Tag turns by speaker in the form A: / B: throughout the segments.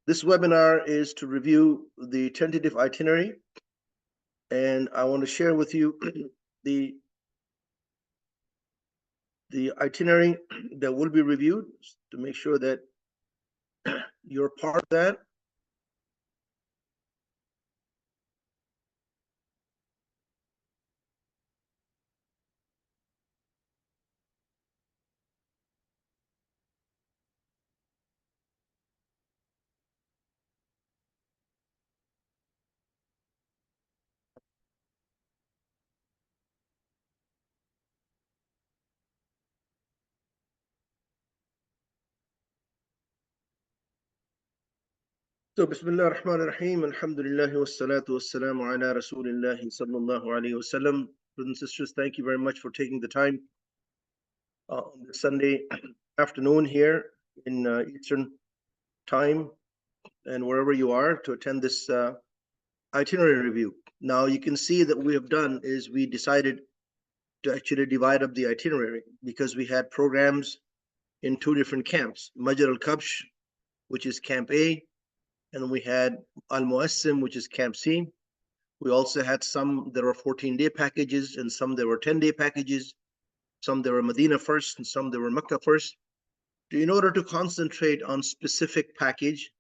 A: This webinar is to review the tentative itinerary, and I want to share with you the itinerary that will be reviewed to make sure that you're part of that. So, Bismillah ar-Rahman ar-Rahim, Alhamdulillah, wassalatu wassalamu ala Rasulillahi sallallahu alayhi wa sallam. Brothers and sisters, thank you very much for taking the time on this Sunday afternoon here in Eastern Time and wherever you are to attend this itinerary review. Now, you can see that we have done is we decided to actually divide up the itinerary because we had programs in two different camps, Majar Alkabsh, which is Camp A, and then we had Al-Muassim, which is Camp C. We also had some that were 14-day packages and some that were 10-day packages, some that were Medina first and some that were Mecca first. In order to concentrate on specific package,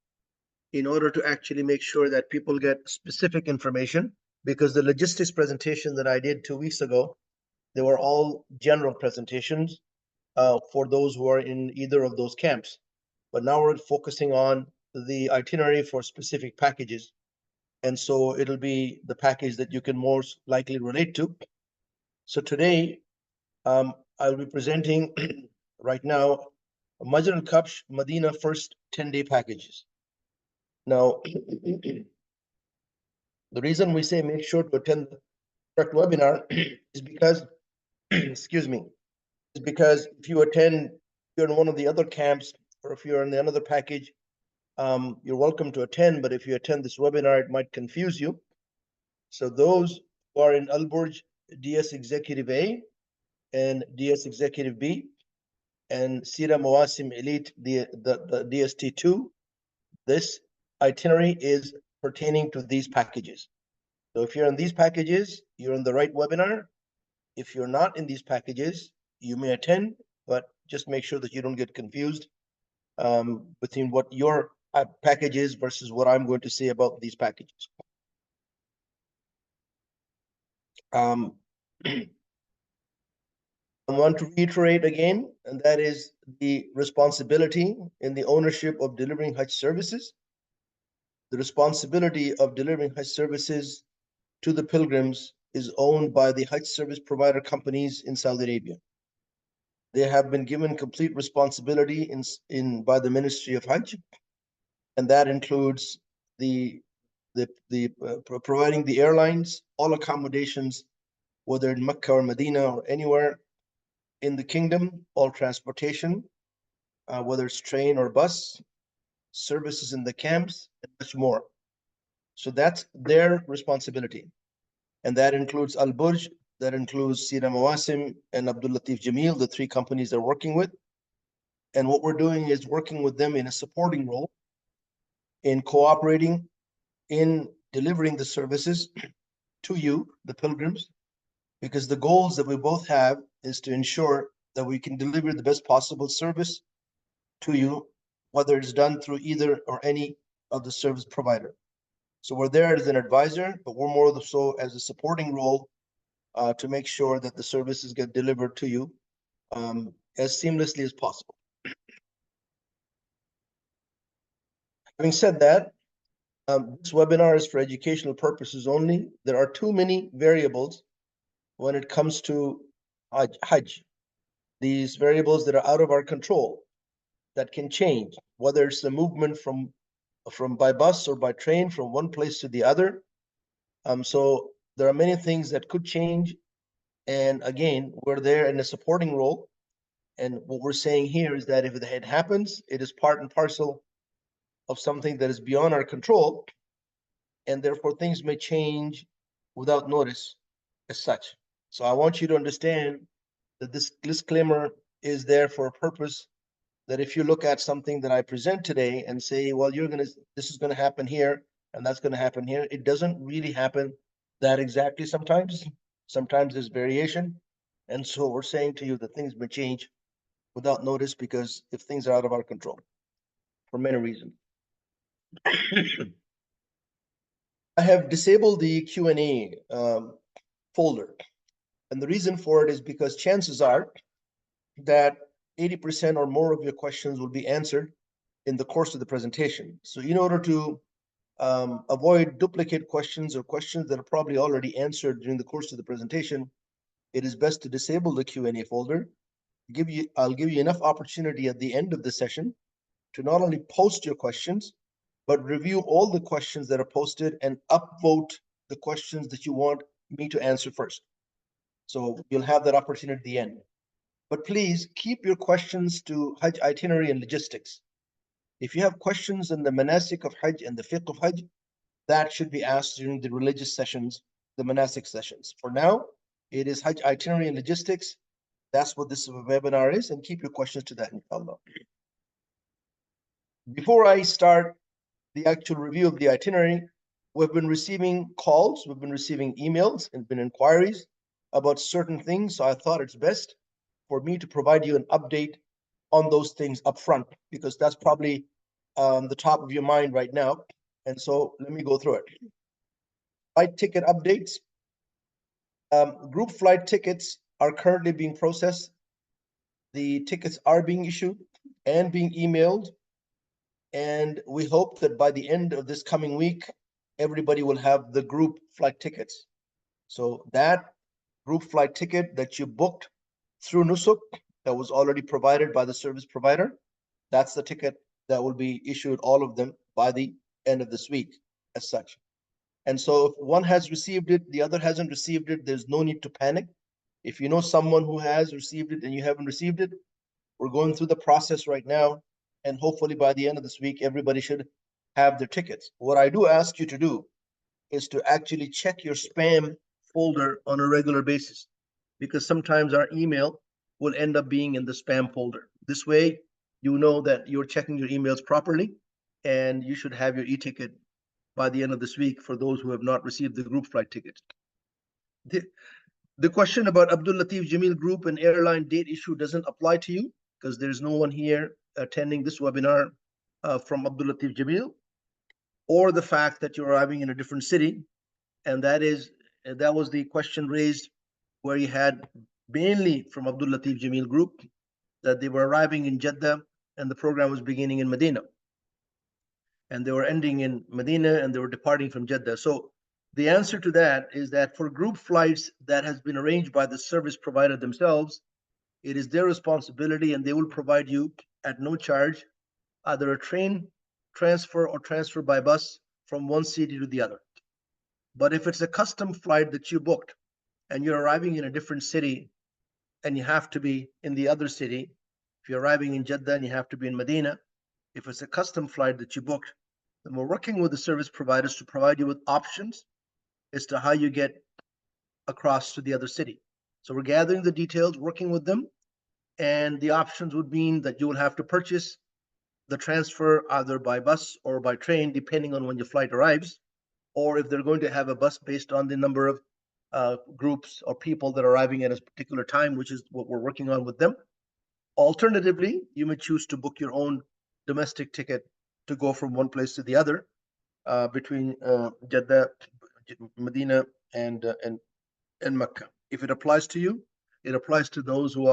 A: in order to actually make sure that people get specific information, because the logistics presentation that I did 2 weeks ago, they were all general presentations for those who are in either of those camps. But now we're focusing on the itinerary for specific packages. And so it'll be the package that you can most likely relate to. So today, I'll be presenting right now Majar al-Kabsh Medina first 10-day packages. Now, the reason we say make sure to attend the correct webinar is because, excuse me, is because if you attend, you're in one of the other camps, or if you're in the another package, you're welcome to attend, but if you attend this webinar, it might confuse you. So those who are in Al-Burj DS Executive A and DS Executive B and Sira Mawasim Elite, the DST2, this itinerary is pertaining to these packages. So if you're in these packages, you're in the right webinar. If you're not in these packages, you may attend, but just make sure that you don't get confused between what your package is versus what I'm going to say about these packages. I want to reiterate again, and that is the responsibility in the ownership of delivering Hajj services. The responsibility of delivering Hajj services to the pilgrims is owned by the Hajj service provider companies in Saudi Arabia. They have been given complete responsibility by the Ministry of Hajj, and that includes providing the airlines, all accommodations, whether in Mecca or Medina or anywhere in the kingdom, all transportation, whether it's train or bus, services in the camps, and much more. So that's their responsibility. And that includes Al-Burj, that includes Sira Mawasim and Abdul Latif Jameel, the three companies they're working with. And what we're doing is working with them in a supporting role, in cooperating, in delivering the services to you, the pilgrims, because the goals that we both have is to ensure that we can deliver the best possible service to you, whether it's done through either or any of the service provider. So we're there as an advisor, but we're more so as a supporting role to make sure that the services get delivered to you as seamlessly as possible. Having said that, this webinar is for educational purposes only. There are too many variables when it comes to Hajj. These variables that are out of our control, that can change, whether it's the movement from by bus or by train from one place to the other. So there are many things that could change. And again, we're there in a supporting role. And what we're saying here is that if it happens, it is part and parcel of something that is beyond our control. And therefore things may change without notice as such. So I want you to understand that this disclaimer is there for a purpose that if you look at something that I present today and say, well, this is gonna happen here and that's gonna happen here, it doesn't really happen that exactly sometimes. Sometimes there's variation. And so we're saying to you that things may change without notice because if things are out of our control for many reasons. I have disabled the Q&A folder. And the reason for it is because chances are that 80% or more of your questions will be answered in the course of the presentation. So in order to avoid duplicate questions or questions that are probably already answered during the course of the presentation, it is best to disable the Q&A folder. I'll give you enough opportunity at the end of the session to not only post your questions, but review all the questions that are posted and upvote the questions that you want me to answer first. So you'll have that opportunity at the end. But please keep your questions to Hajj itinerary and logistics. If you have questions in the manasik of Hajj and the fiqh of Hajj, that should be asked during the religious sessions, the manasik sessions. For now, it is Hajj itinerary and logistics. That's what this webinar is, and keep your questions to that, inshallah. Before I start the actual review of the itinerary, we've been receiving calls, we've been receiving emails, and been inquiries about certain things. So I thought it's best for me to provide you an update on those things up front, because that's probably the top of your mind right now. And so let me go through it. Flight ticket updates. Group flight tickets are currently being processed. The tickets are being issued and being emailed. And we hope that by the end of this coming week, everybody will have the group flight tickets. So that group flight ticket that you booked through Nusuk, that was already provided by the service provider, that's the ticket that will be issued, all of them, by the end of this week as such. And so if one has received it, the other hasn't received it, there's no need to panic. If you know someone who has received it and you haven't received it, we're going through the process right now. And hopefully by the end of this week, everybody should have their tickets. What I do ask you to do is to actually check your spam folder on a regular basis, because sometimes our email will end up being in the spam folder. This way, you know that you're checking your emails properly, and you should have your e-ticket by the end of this week for those who have not received the group flight tickets. The question about Abdul Latif Jameel Group and airline date issue doesn't apply to you, because there's no one here attending this webinar from Abdul Latif Jameel, or the fact that you're arriving in a different city. And that was the question raised where you had mainly from Abdul Latif Jameel Group that they were arriving in Jeddah and the program was beginning in Medina. And they were ending in Medina and they were departing from Jeddah. So the answer to that is that for group flights that has been arranged by the service provider themselves, it is their responsibility, and they will provide you at no charge either a train transfer or transfer by bus from one city to the other. But if it's a custom flight that you booked and you're arriving in a different city and you have to be in the other city, if you're arriving in Jeddah and you have to be in Medina, if it's a custom flight that you booked, then we're working with the service providers to provide you with options as to how you get across to the other city. So we're gathering the details, working with them, and the options would mean that you will have to purchase the transfer either by bus or by train, depending on when your flight arrives, or if they're going to have a bus based on the number of groups or people that are arriving at a particular time, which is what we're working on with them. Alternatively, you may choose to book your own domestic ticket to go from one place to the other between Jeddah, Medina, and Mecca. If it applies to you, it applies to those who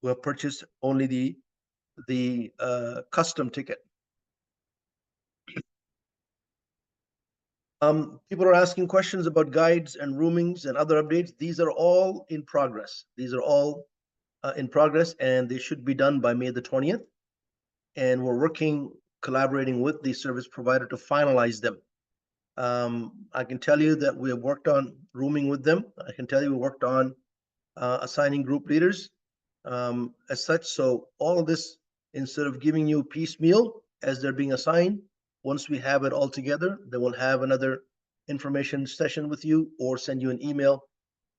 A: have purchased only the custom ticket. People are asking questions about guides and roomings and other updates. These are all in progress. These are all in progress, and they should be done by May the 20th. And we're collaborating with the service provider to finalize them. I can tell you that we have worked on rooming with them. I can tell you we worked on assigning group leaders as such. So all of this, instead of giving you piecemeal as they're being assigned, once we have it all together, then we'll have another information session with you or send you an email,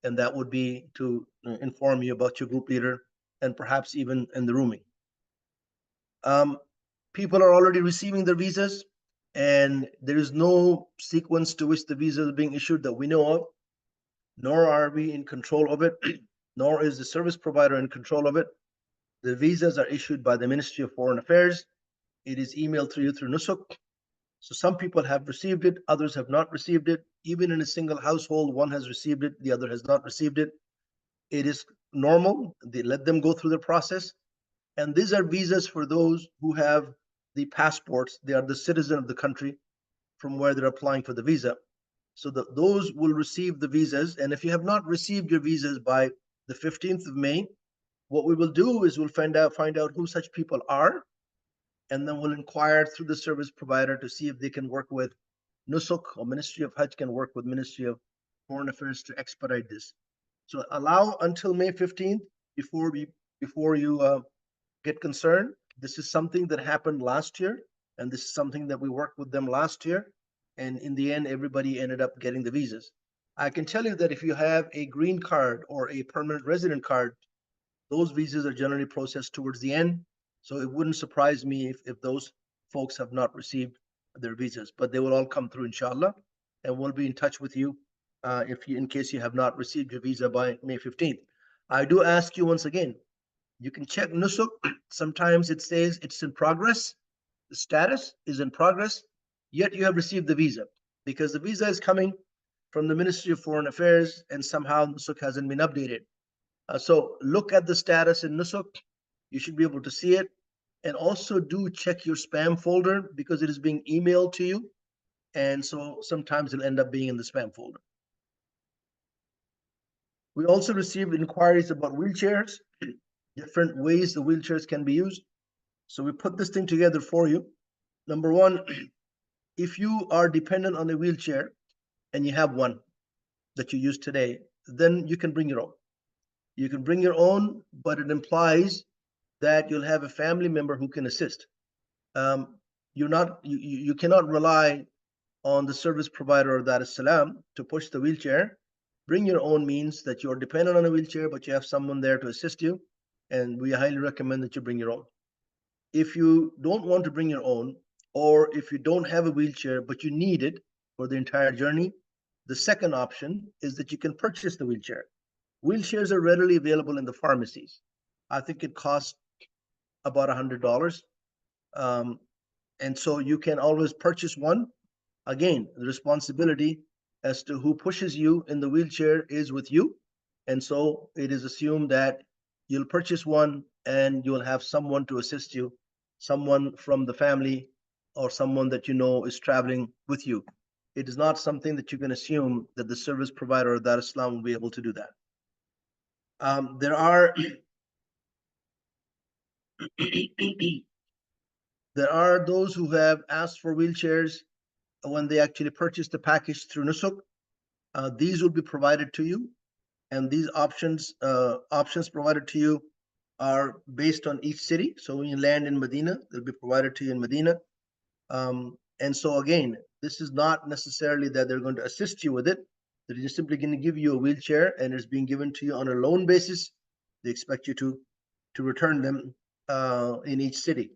A: and that would be to inform you about your group leader and perhaps even in the rooming. People are already receiving their visas, and there is no sequence to which the visa is being issued that we know of, nor are we in control of it, nor is the service provider in control of it. The visas are issued by the Ministry of Foreign Affairs. It is emailed to you through Nusuk. So some people have received it, others have not received it. Even in a single household, one has received it, the other has not received it. It is normal. They let them go through the process. And these are visas for those who have the passports. They are the citizen of the country from where they're applying for the visa. So those will receive the visas. And if you have not received your visas by the 15th of May, what we will do is we'll find out who such people are, and then we'll inquire through the service provider to see if they can work with Nusuk, or Ministry of Hajj can work with Ministry of Foreign Affairs to expedite this. So allow until May 15th before you get concerned. This is something that happened last year, and this is something that we worked with them last year. And in the end, everybody ended up getting the visas. I can tell you that if you have a green card or a permanent resident card, those visas are generally processed towards the end. So it wouldn't surprise me if those folks have not received their visas, but they will all come through, inshallah. And we'll be in touch with you in case you have not received your visa by May 15th. I do ask you once again, you can check Nusuk. Sometimes it says it's in progress. The status is in progress, yet you have received the visa, because the visa is coming from the Ministry of Foreign Affairs, and somehow Nusuk hasn't been updated. So look at the status in Nusuk. You should be able to see it. And also do check your spam folder, because it is being emailed to you. And so sometimes it'll end up being in the spam folder. We also received inquiries about wheelchairs, different ways the wheelchairs can be used. So we put this thing together for you. Number one, if you are dependent on a wheelchair and you have one that you use today, then you can bring your own. You can bring your own, but it implies that you'll have a family member who can assist. You cannot rely on the service provider or Dar es Salaam to push the wheelchair. Bring your own means that you're dependent on a wheelchair, but you have someone there to assist you. And we highly recommend that you bring your own. If you don't want to bring your own, or if you don't have a wheelchair, but you need it for the entire journey, the second option is that you can purchase the wheelchair. Wheelchairs are readily available in the pharmacies. I think it costs about $100. And so you can always purchase one. Again, the responsibility as to who pushes you in the wheelchair is with you. And so it is assumed that you'll purchase one and you'll have someone to assist you, someone from the family or someone that you know is traveling with you. It is not something that you can assume that the service provider or Dar es Salaam will be able to do that. There are there are those who have asked for wheelchairs when they actually purchase the package through Nusuk. These will be provided to you, and these options provided to you are based on each city. So when you land in Medina, they'll be provided to you in Medina. And so again, this is not necessarily that they're going to assist you with it. They're just simply going to give you a wheelchair, and it's being given to you on a loan basis. They expect you to return them in each city,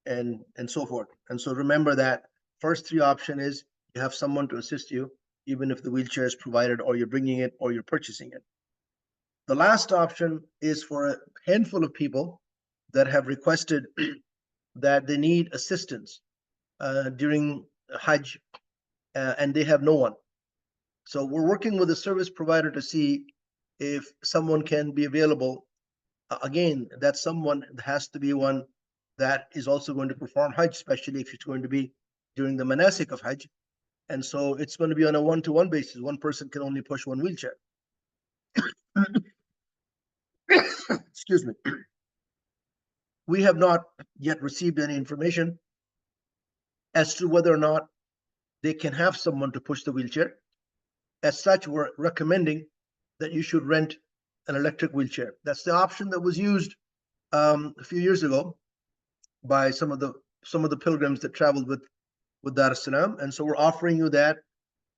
A: and so forth. And so remember that first three option is you have someone to assist you, even if the wheelchair is provided, or you're bringing it, or you're purchasing it. The last option is for a handful of people that have requested that they need assistance during Hajj, and they have no one. So we're working with a service provider to see if someone can be available. Again, that someone has to be one that is also going to perform Hajj, especially if it's going to be during the manasik of Hajj. And so it's going to be on a one-to-one basis. One person can only push one wheelchair. Excuse me. We have not yet received any information as to whether or not they can have someone to push the wheelchair. As such, we're recommending that you should rent an electric wheelchair. That's the option that was used a few years ago by some of the pilgrims that traveled with Dar es Salaam. And so we're offering you that,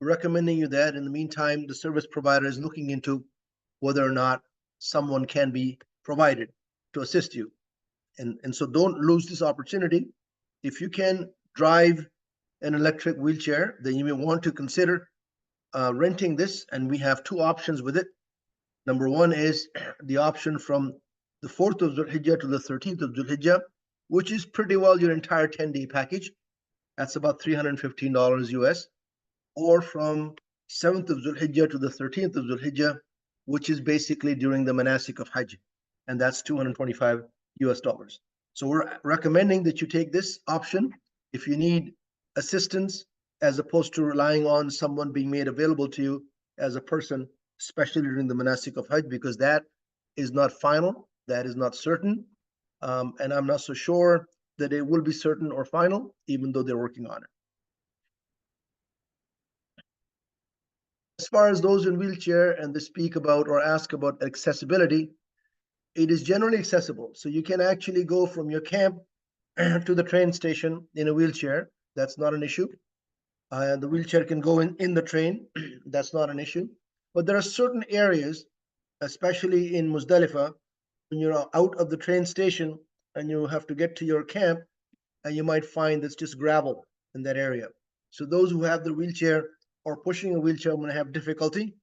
A: recommending you that. In the meantime, the service provider is looking into whether or not someone can be provided to assist you. And so don't lose this opportunity. If you can drive an electric wheelchair, then you may want to consider renting this. And we have two options with it. Number one is the option from the 4th of Zulhijjah to the 13th of Zulhijjah, which is pretty well your entire 10-day package. That's about $315 US. Or from 7th of Zulhijjah to the 13th of Zulhijjah, which is basically during the manasik of Hajj, and that's 225 US dollars. So we're recommending that you take this option if you need assistance, as opposed to relying on someone being made available to you as a person, especially during the manasik of Hajj, because that is not final, that is not certain, and I'm not so sure that it will be certain or final, even though they're working on it. As far as those in wheelchair and they speak about or ask about accessibility, it is generally accessible. So you can actually go from your camp to the train station in a wheelchair. That's not an issue. The wheelchair can go in the train. That's not an issue. But there are certain areas, especially in Muzdalifah, when you're out of the train station and you have to get to your camp, and you might find it's just gravel in that area. So those who have the wheelchair or pushing a wheelchair will have difficulty.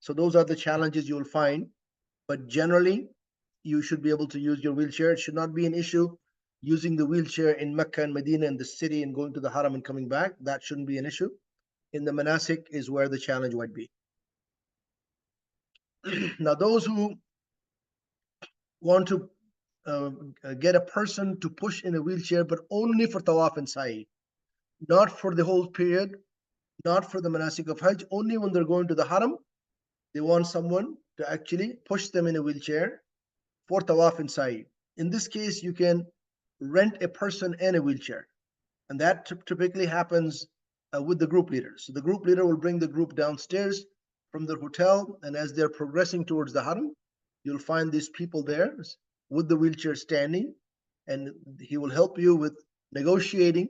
A: So those are the challenges you will find. But generally, you should be able to use your wheelchair. It should not be an issue using the wheelchair in Mecca and Medina and the city and going to the Haram and coming back. That shouldn't be an issue. In the manasik is where the challenge might be. Now, those who want to get a person to push in a wheelchair, but only for tawaf and sa'i, not for the whole period, not for the manasik of Hajj, only when they're going to the Haram, they want someone to actually push them in a wheelchair for tawaf and sa'i. In this case, you can rent a person and a wheelchair. And that typically happens with the group leader. So the group leader will bring the group downstairs from the hotel, and as they're progressing towards the Haram, you'll find these people there with the wheelchair standing, and he will help you with negotiating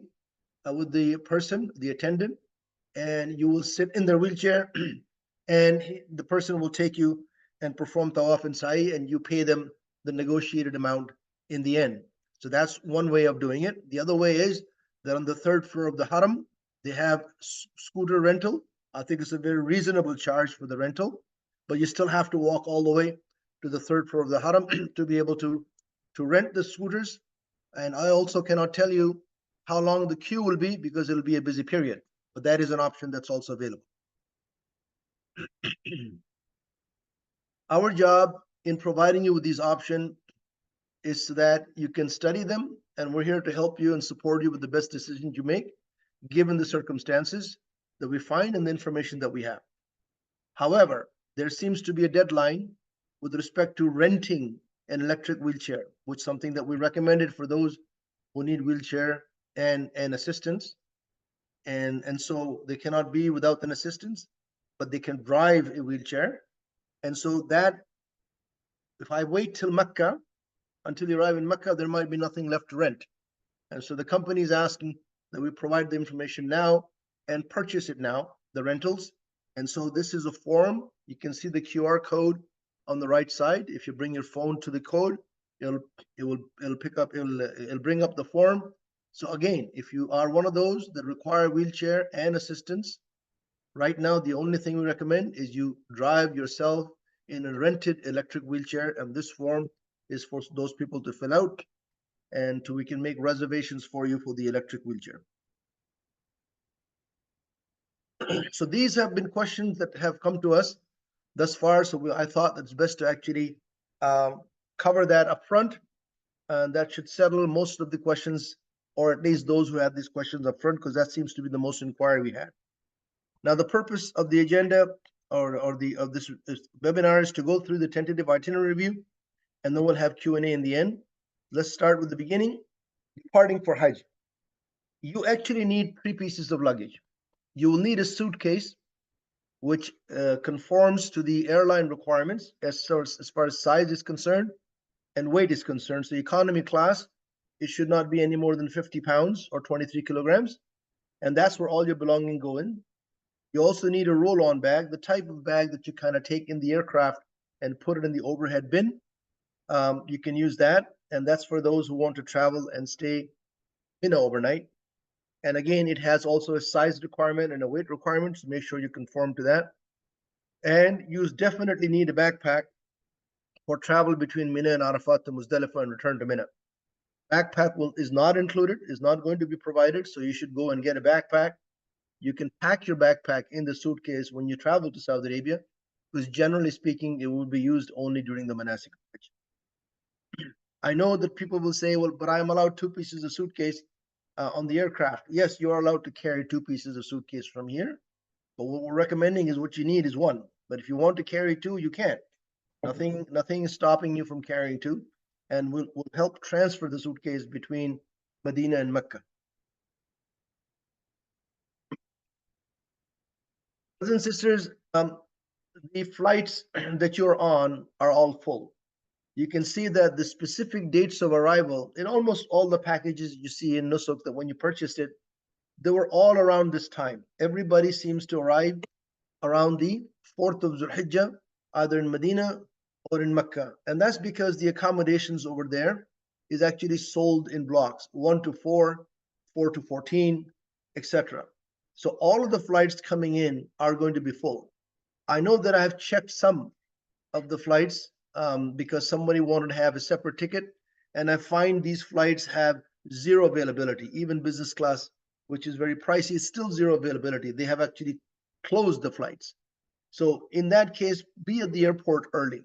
A: with the person, the attendant, and you will sit in their wheelchair, and the person will take you and perform tawaf and sa'i, and you pay them the negotiated amount in the end. So that's one way of doing it. The other way is that on the 3rd floor of the Haram, they have scooter rental. I think it's a very reasonable charge for the rental, but you still have to walk all the way to the 3rd floor of the Haram to be able to rent the scooters. And I also cannot tell you how long the queue will be, because it'll be a busy period, but that is an option that's also available. Our job in providing you with these options is so that you can study them, and we're here to help you and support you with the best decisions you make, given the circumstances that we find and the information that we have. However, there seems to be a deadline with respect to renting an electric wheelchair, which is something that we recommended for those who need wheelchair and assistance. And so they cannot be without an assistance, but they can drive a wheelchair. And so that, if I wait till Mecca, until you arrive in Mecca, there might be nothing left to rent. And so the company is asking that we provide the information now and purchase it now, the rentals. And so this is a form. You can see the QR code on the right side. If you bring your phone to the code, it'll bring up the form. So again, if you are one of those that require wheelchair and assistance, right now the only thing we recommend is you drive yourself in a rented electric wheelchair, and this form is for those people to fill out, and we can make reservations for you for the electric wheelchair. So these have been questions that have come to us thus far. So I thought it's best to actually cover that up front, and that should settle most of the questions, or at least those who had these questions up front, because that seems to be the most inquiry we had. Now, the purpose of the agenda of this webinar is to go through the tentative itinerary review, and then we'll have Q&A in the end. Let's start with the beginning. Departing for Hajj. You actually need 3 pieces of luggage. You will need a suitcase, which conforms to the airline requirements as far as size is concerned and weight is concerned. So economy class, it should not be any more than 50 pounds or 23 kilograms. And that's where all your belongings go in. You also need a roll-on bag, the type of bag that you kind of take in the aircraft and put it in the overhead bin. You can use that. and that's for those who want to travel and stay in overnight. And again, it has also a size requirement and a weight requirement, so make sure you conform to that. And you definitely need a backpack for travel between Mina and Arafat to Muzdalifah and return to Mina. Backpack is not included, is not going to be provided, so you should go and get a backpack. You can pack your backpack in the suitcase when you travel to Saudi Arabia, because generally speaking, it will be used only during the manasik. I know that people will say, well, but I'm allowed 2 pieces of suitcase on the aircraft. Yes, you are allowed to carry 2 pieces of suitcase from here, but what we're recommending is what you need is one. But if you want to carry two, you can. Nothing is stopping you from carrying two, and we'll help transfer the suitcase between Medina and Mecca. Brothers and sisters, the flights that you're on are all full. You can see that the specific dates of arrival in almost all the packages you see in Nusuk, that when you purchased it, they were all around this time. Everybody seems to arrive around the 4th of Zulhijjah, either in Medina or in Mecca. And that's because the accommodations over there is actually sold in blocks, 1 to 4, 4 to 14, etc. So all of the flights coming in are going to be full. I know that I have checked some of the flights because somebody wanted to have a separate ticket, and I find these flights have zero availability. Even business class, which is very pricey, is still zero availability. They have actually closed the flights. So in that case, be at the airport early,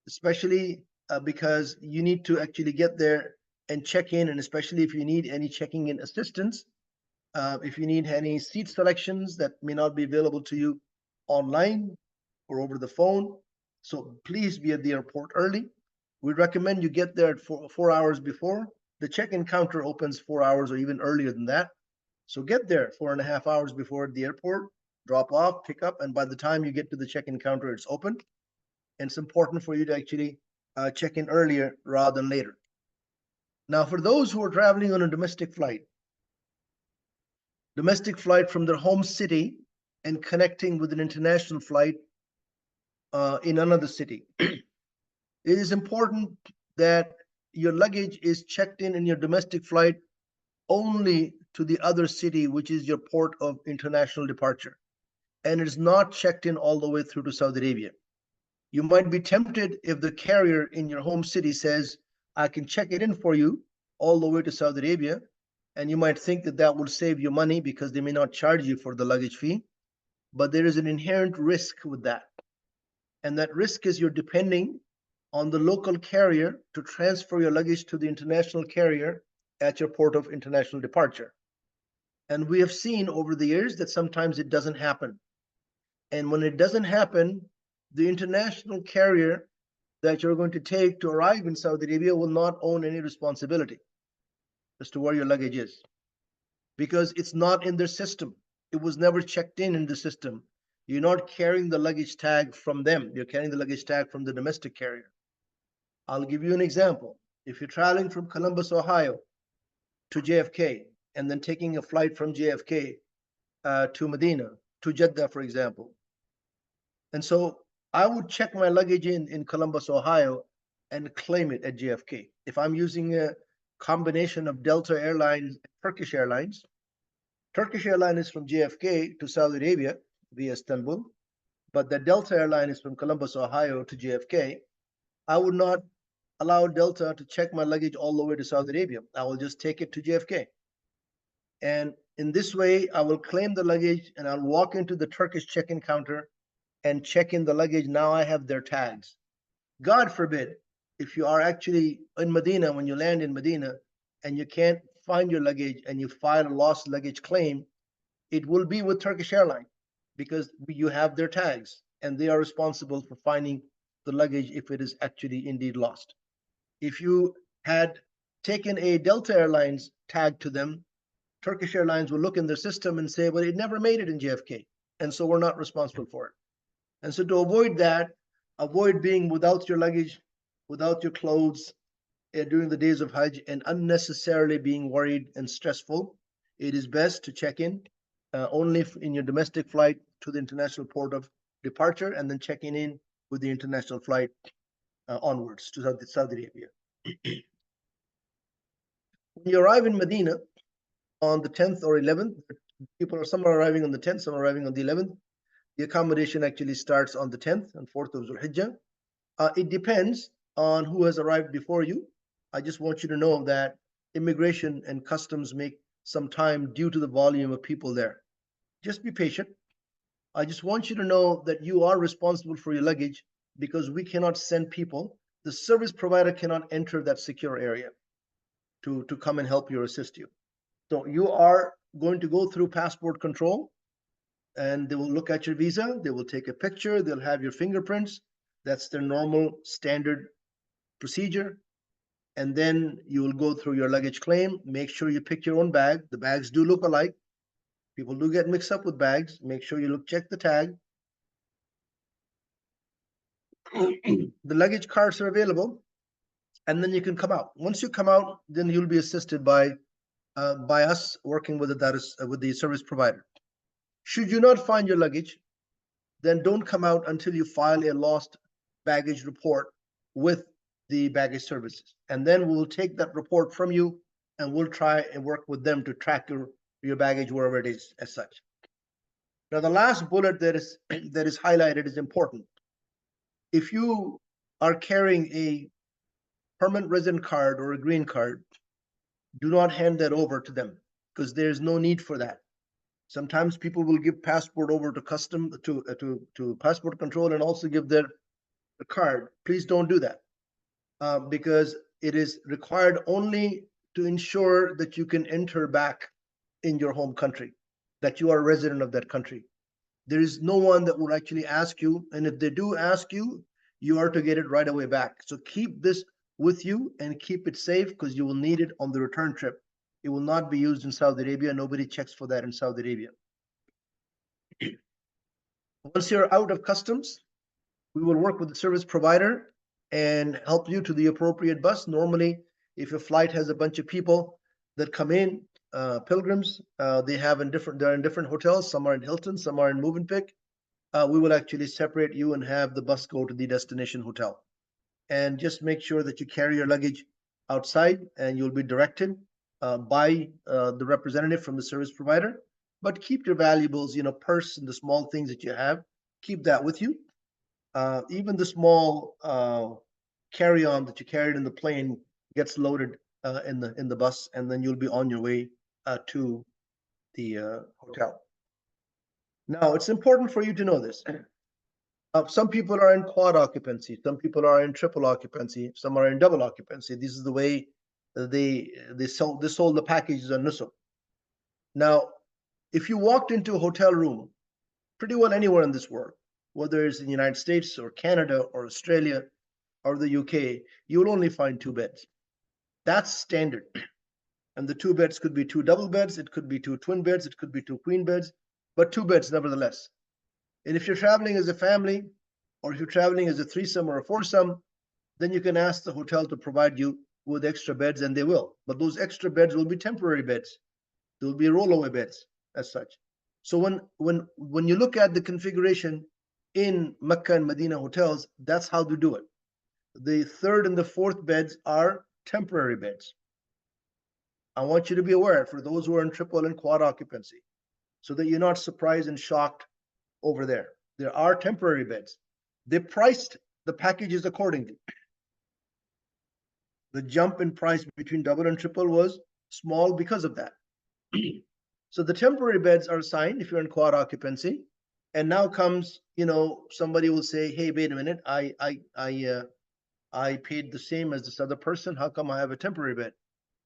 A: especially because you need to actually get there and check in, and especially if you need any checking in assistance, if you need any seat selections that may not be available to you online or over the phone. So please be at the airport early. We recommend you get there at 4 hours before. The check-in counter opens 4 hours or even earlier than that. So get there 4.5 hours before the airport, drop off, pick up, and by the time you get to the check-in counter, it's open. And it's important for you to actually check in earlier rather than later. Now, for those who are traveling on a domestic flight from their home city and connecting with an international flight in another city, it is important that your luggage is checked in your domestic flight only to the other city, which is your port of international departure. And it's not checked in all the way through to Saudi Arabia. You might be tempted if the carrier in your home city says, I can check it in for you all the way to Saudi Arabia. And you might think that that will save you money because they may not charge you for the luggage fee. But there is an inherent risk with that. And that risk is you're depending on the local carrier to transfer your luggage to the international carrier at your port of international departure. And we have seen over the years that sometimes it doesn't happen. And when it doesn't happen, the international carrier that you're going to take to arrive in Saudi Arabia will not own any responsibility as to where your luggage is, because it's not in their system. It was never checked in the system. You're not carrying the luggage tag from them. You're carrying the luggage tag from the domestic carrier. I'll give you an example. If you're traveling from Columbus, Ohio to JFK, and then taking a flight from JFK to Medina, to Jeddah, for example. And so I would check my luggage in Columbus, Ohio, and claim it at JFK. If I'm using a combination of Delta Airlines and Turkish Airlines is from JFK to Saudi Arabia via Istanbul, but the Delta airline is from Columbus, Ohio to JFK. I would not allow Delta to check my luggage all the way to Saudi Arabia. I will just take it to JFK. And in this way, I will claim the luggage and I'll walk into the Turkish check-in counter and check in the luggage. Now I have their tags. God forbid, if you are actually in Medina, when you land in Medina and you can't find your luggage and you file a lost luggage claim, it will be with Turkish Airlines because you have their tags and they are responsible for finding the luggage if it is actually indeed lost. If you had taken a Delta Airlines tag to them, Turkish Airlines will look in their system and say, well, it never made it in JFK, and so we're not responsible for it. And so to avoid that, avoid being without your luggage, without your clothes during the days of Hajj, and unnecessarily being worried and stressful, it is best to check in only in your domestic flight to the international port of departure, and then checking in with the international flight onwards to Saudi Arabia. When you arrive in Medina on the 10th or 11th, some are arriving on the 10th, some are arriving on the 11th. The accommodation actually starts on the 10th and 4th of Zulhijjah. It depends on who has arrived before you. I just want you to know that immigration and customs make some time due to the volume of people there. Just be patient. I just want you to know that you are responsible for your luggage because we cannot send people. The service provider cannot enter that secure area to come and help you or assist you. So you are going to go through passport control, and they will look at your visa. They will take a picture. They'll have your fingerprints. That's their normal standard procedure. And then you will go through your luggage claim. Make sure you pick your own bag. The bags do look alike. People do get mixed up with bags. Make sure you check the tag. The luggage carts are available, and then you can come out. Once you come out, then you'll be assisted by us working with the service provider. Should you not find your luggage, then don't come out until you file a lost baggage report with the baggage services. And then we'll take that report from you and we'll try and work with them to track your baggage wherever it is as such. Now, the last bullet that is highlighted is important. If you are carrying a permanent resident card or a green card, do not hand that over to them because there's no need for that. Sometimes people will give passport over to custom to passport control and also give their card. Please don't do that because it is required only to ensure that you can enter back in your home country, that you are a resident of that country. There is no one that will actually ask you, and if they do ask you, you are to get it right away back. So keep this with you and keep it safe because you will need it on the return trip. It will not be used in Saudi Arabia. Nobody checks for that in Saudi Arabia. Once you're out of customs, we will work with the service provider and help you to the appropriate bus. Normally, if a flight has a bunch of people that come in, pilgrims, they're in different hotels. Some are in Hilton, some are in Movenpick. We will actually separate you and have the bus go to the destination hotel. And just make sure that you carry your luggage outside and you'll be directed by the representative from the service provider. But keep your valuables, purse and the small things that you have, keep that with you. Even the small carry-on that you carried in the plane gets loaded in the bus, and then you'll be on your way to the hotel. Now, it's important for you to know this. Some people are in quad occupancy, some people are in triple occupancy, some are in double occupancy. This is the way they sold the packages on Nusuk. Now, if you walked into a hotel room, pretty well anywhere in this world, whether it's in the United States or Canada or Australia or the UK, you'll only find 2 beds. That's standard. And the 2 beds could be 2 double beds, it could be 2 twin beds, it could be 2 queen beds, but 2 beds nevertheless. And if you're traveling as a family, or if you're traveling as a threesome or a foursome, then you can ask the hotel to provide you with extra beds, and they will. But those extra beds will be temporary beds. There will be rollaway beds as such. So when you look at the configuration in Mecca and Medina hotels, that's how they do it. The 3rd and the 4th beds are temporary beds. I want you to be aware for those who are in triple and quad occupancy, so that you're not surprised and shocked over there. There are temporary beds. They priced the packages accordingly. The jump in price between double and triple was small because of that. So the temporary beds are assigned if you're in quad occupancy, and now comes, somebody will say, "Hey, wait a minute, I paid the same as this other person. How come I have a temporary bed?"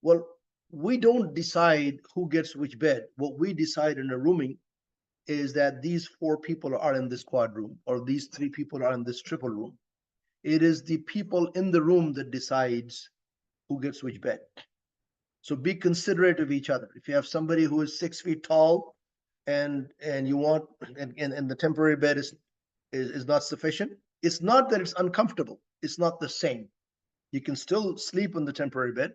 A: Well, we don't decide who gets which bed. What we decide in a rooming is that these 4 people are in this quad room, or these 3 people are in this triple room. It is the people in the room that decides who gets which bed. So be considerate of each other. If you have somebody who is 6 feet tall and you want and the temporary bed is not sufficient, it's not that it's uncomfortable. It's not the same. You can still sleep on the temporary bed,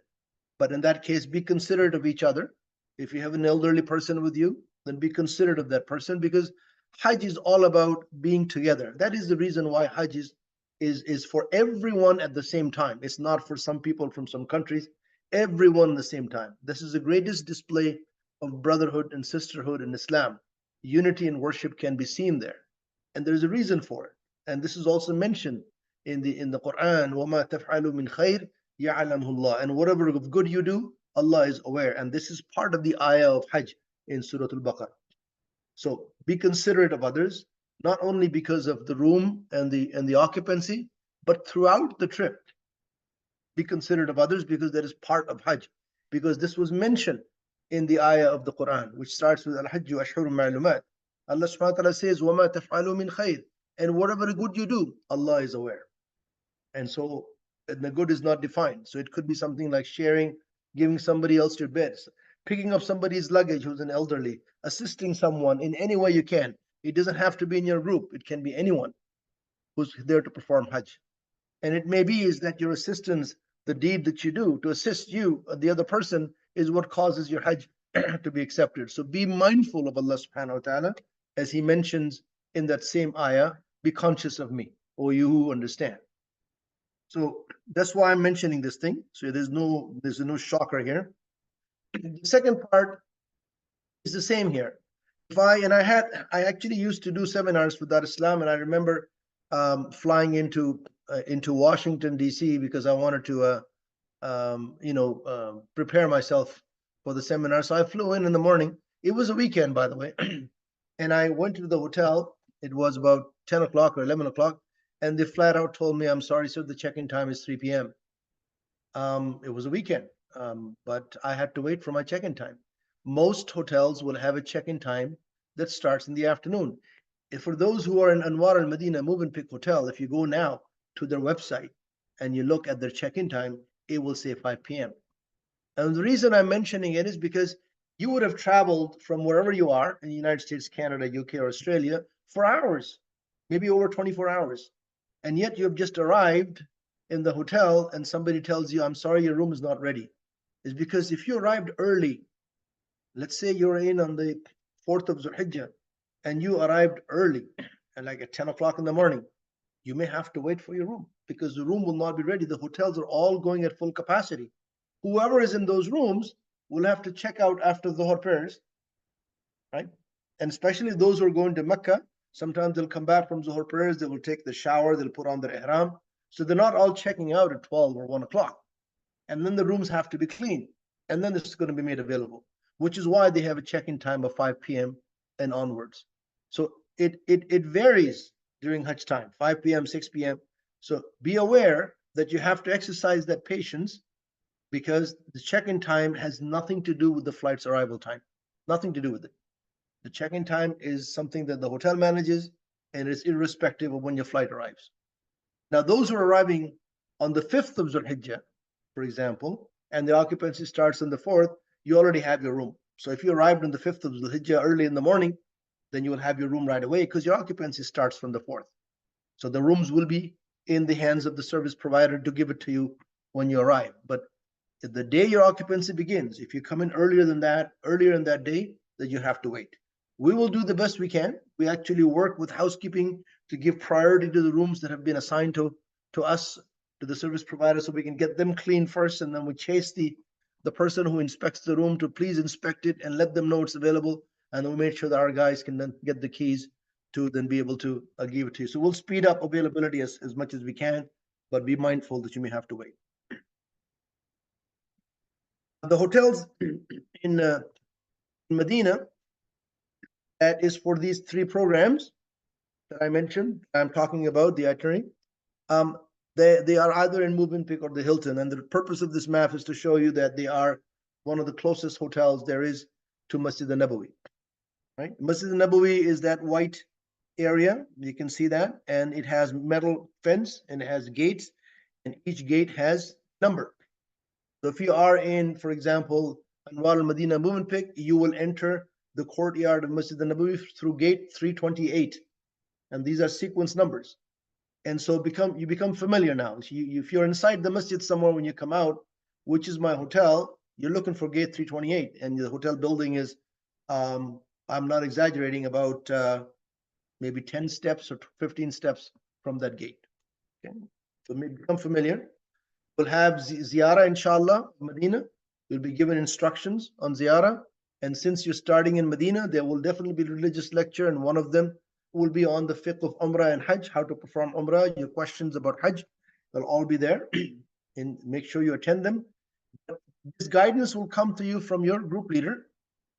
A: but in that case, be considerate of each other. If you have an elderly person with you, then be considerate of that person, because Hajj is all about being together. That is the reason why Hajj is for everyone at the same time. It's not for some people from some countries. everyone at the same time. This is the greatest display of brotherhood and sisterhood in Islam. Unity in worship can be seen there, and there's a reason for it. And this is also mentioned in the Quran. وَمَا تَفْعَلُوا مِنْ خَيْرٍ يَعْلَمْهُ اللَّهُ. And whatever of good you do, Allah is aware. And this is part of the ayah of Hajj in Surah Al-Baqarah. So be considerate of others, not only because of the room and the occupancy, but throughout the trip. Be considerate of others because that is part of Hajj. Because this was mentioned in the ayah of the Quran, which starts with Al-Hajj Ashhurun Ma'lumat. Allah subhanahu wa ta'ala says, وَمَا تَفْعَلُوا مِنْ خَيْرٍ. And whatever good you do, Allah is aware. And so the good is not defined. So it could be something like sharing, giving somebody else your bed, picking up somebody's luggage who's an elderly, assisting someone in any way you can. It doesn't have to be in your group. It can be anyone who's there to perform Hajj. And it may be is that your assistance, the deed that you do to assist you, the other person, is what causes your Hajj to be accepted. So be mindful of Allah subhanahu wa ta'ala, as he mentions in that same ayah, be conscious of me, O you who understand. So that's why I'm mentioning this thing. So there's no shocker here. The second part is the same here. I actually used to do seminars for Dar Islam, and I remember flying into Washington D.C. because I wanted to prepare myself for the seminar. So I flew in the morning. It was a weekend, by the way, and I went to the hotel. It was about 10 o'clock or 11 o'clock, and they flat out told me, "I'm sorry, sir, the check-in time is 3 p.m." It was a weekend, but I had to wait for my check-in time. Most hotels will have a check-in time that starts in the afternoon. If for those who are in Anwar al Madinah Move and Pick Hotel, if you go now to their website and you look at their check-in time, it will say 5 p.m. And the reason I'm mentioning it is because you would have traveled from wherever you are in the United States, Canada, UK, or Australia for hours, maybe over 24 hours. And yet you have just arrived in the hotel and somebody tells you, "I'm sorry, your room is not ready." It's because if you arrived early, let's say you're in on the 4th of Zulhijjah and you arrived early and like at 10 o'clock in the morning, you may have to wait for your room because the room will not be ready. The hotels are all going at full capacity. Whoever is in those rooms will have to check out after the Dhuhr prayers, right? And especially those who are going to Mecca, sometimes they'll come back from Zuhr prayers, they will take the shower, they'll put on their ihram. So they're not all checking out at 12 or 1 o'clock. And then the rooms have to be cleaned. And then it's going to be made available, which is why they have a check-in time of 5 p.m. and onwards. So it varies during Hajj time, 5 p.m., 6 p.m. So be aware that you have to exercise that patience because the check-in time has nothing to do with the flight's arrival time. Nothing to do with it. The check-in time is something that the hotel manages, and it's irrespective of when your flight arrives. Now, those who are arriving on the 5th of Zulhijjah, for example, and the occupancy starts on the 4th, you already have your room. So if you arrived on the 5th of Zulhijjah early in the morning, then you will have your room right away because your occupancy starts from the 4th. So the rooms will be in the hands of the service provider to give it to you when you arrive. But the day your occupancy begins, if you come in earlier in that day, then you have to wait. We will do the best we can. We actually work with housekeeping to give priority to the rooms that have been assigned to us, to the service provider, so we can get them clean first, and then we chase the person who inspects the room to please inspect it and let them know it's available, and then we make sure that our guys can then get the keys to then be able to give it to you. So we'll speed up availability as much as we can, but be mindful that you may have to wait. The hotels in Medina, that is for these 3 programs that I mentioned, I'm talking about the itinerary. They are either in Move and Pick or the Hilton, and the purpose of this map is to show you that they are one of the closest hotels there is to Masjid al-Nabawi. Right? Masjid al-Nabawi is that white area, you can see that, and it has metal fence and it has gates, and each gate has number. So if you are in, for example, Anwar al-Madinah Move and Pick, you will enter the courtyard of Masjid al-Nabawi through gate 328, and these are sequence numbers. And so you become familiar now. If you're inside the masjid somewhere, when you come out, which is my hotel, you're looking for gate 328, and the hotel building is, I'm not exaggerating, about maybe 10 steps or 15 steps from that gate. Okay, so maybe become familiar. We'll have ziyarah, inshallah, Medina. You'll be given instructions on ziyarah. And since you're starting in Medina, there will definitely be religious lecture, and one of them will be on the fiqh of Umrah and Hajj, how to perform Umrah, your questions about Hajj. They'll all be there. And make sure you attend them. This guidance will come to you from your group leader,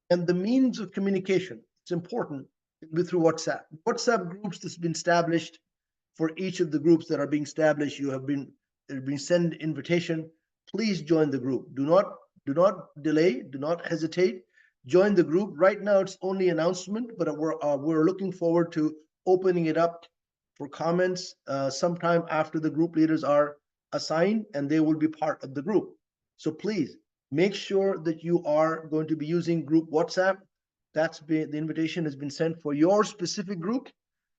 A: and the means of communication, it's important, will be through WhatsApp. WhatsApp groups that's been established for each of the groups that are being established. You have been sent invitation. Please join the group. Do not delay. Do not hesitate. Join the group. Right now, it's only announcement, but we're looking forward to opening it up for comments sometime after the group leaders are assigned, and they will be part of the group. So please make sure that you are going to be using group WhatsApp. The invitation has been sent for your specific group.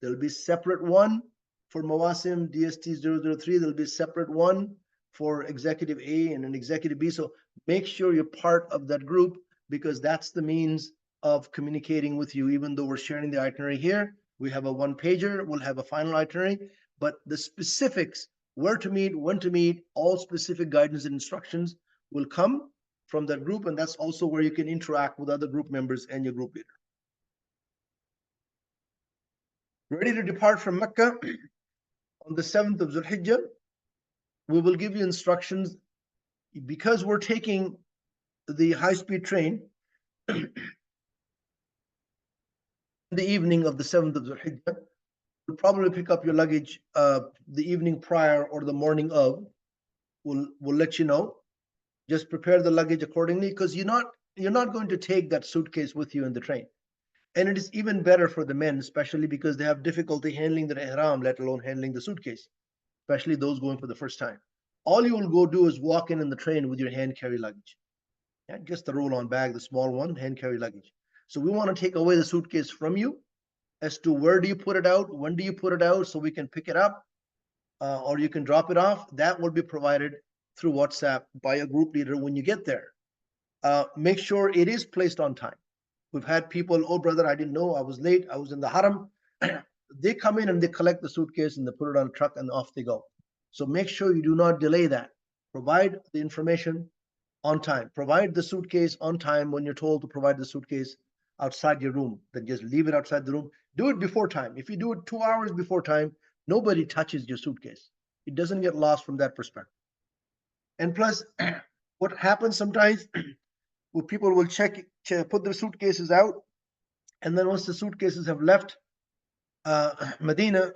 A: There'll be separate one for Mawasim DST 003. There'll be a separate one for Executive A and an Executive B. So make sure you're part of that group, because that's the means of communicating with you. Even though we're sharing the itinerary here, we have a one pager, we'll have a final itinerary, but the specifics, where to meet, when to meet, all specific guidance and instructions will come from that group. And that's also where you can interact with other group members and your group leader. Ready to depart from Mecca on the 7th of Zulhijjah. We will give you instructions, because we're taking the high-speed train in the evening of the 7th of Zulhijjah. We'll probably pick up your luggage the evening prior or the morning of. We'll let you know. Just prepare the luggage accordingly, because you're not going to take that suitcase with you in the train. And it is even better for the men, especially because they have difficulty handling the ihram, let alone handling the suitcase, especially those going for the first time. All you will go do is walk in the train with your hand carry luggage. Yeah, just the roll-on bag, the small one, hand carry luggage. So we want to take away the suitcase from you. As to where do you put it out, when do you put it out, so we can pick it up, or you can drop it off. That will be provided through WhatsApp by a group leader when you get there. Make sure it is placed on time. We've had people, oh brother, I didn't know, I was late, I was in the haram. They come in and they collect the suitcase and they put it on a truck and off they go. So make sure you do not delay that. Provide the information on time. Provide the suitcase on time when you're told to provide the suitcase outside your room. Then just leave it outside the room. Do it before time. If you do it 2 hours before time, nobody touches your suitcase. It doesn't get lost from that perspective. And plus, what happens sometimes, people will put their suitcases out, and then once the suitcases have left Medina,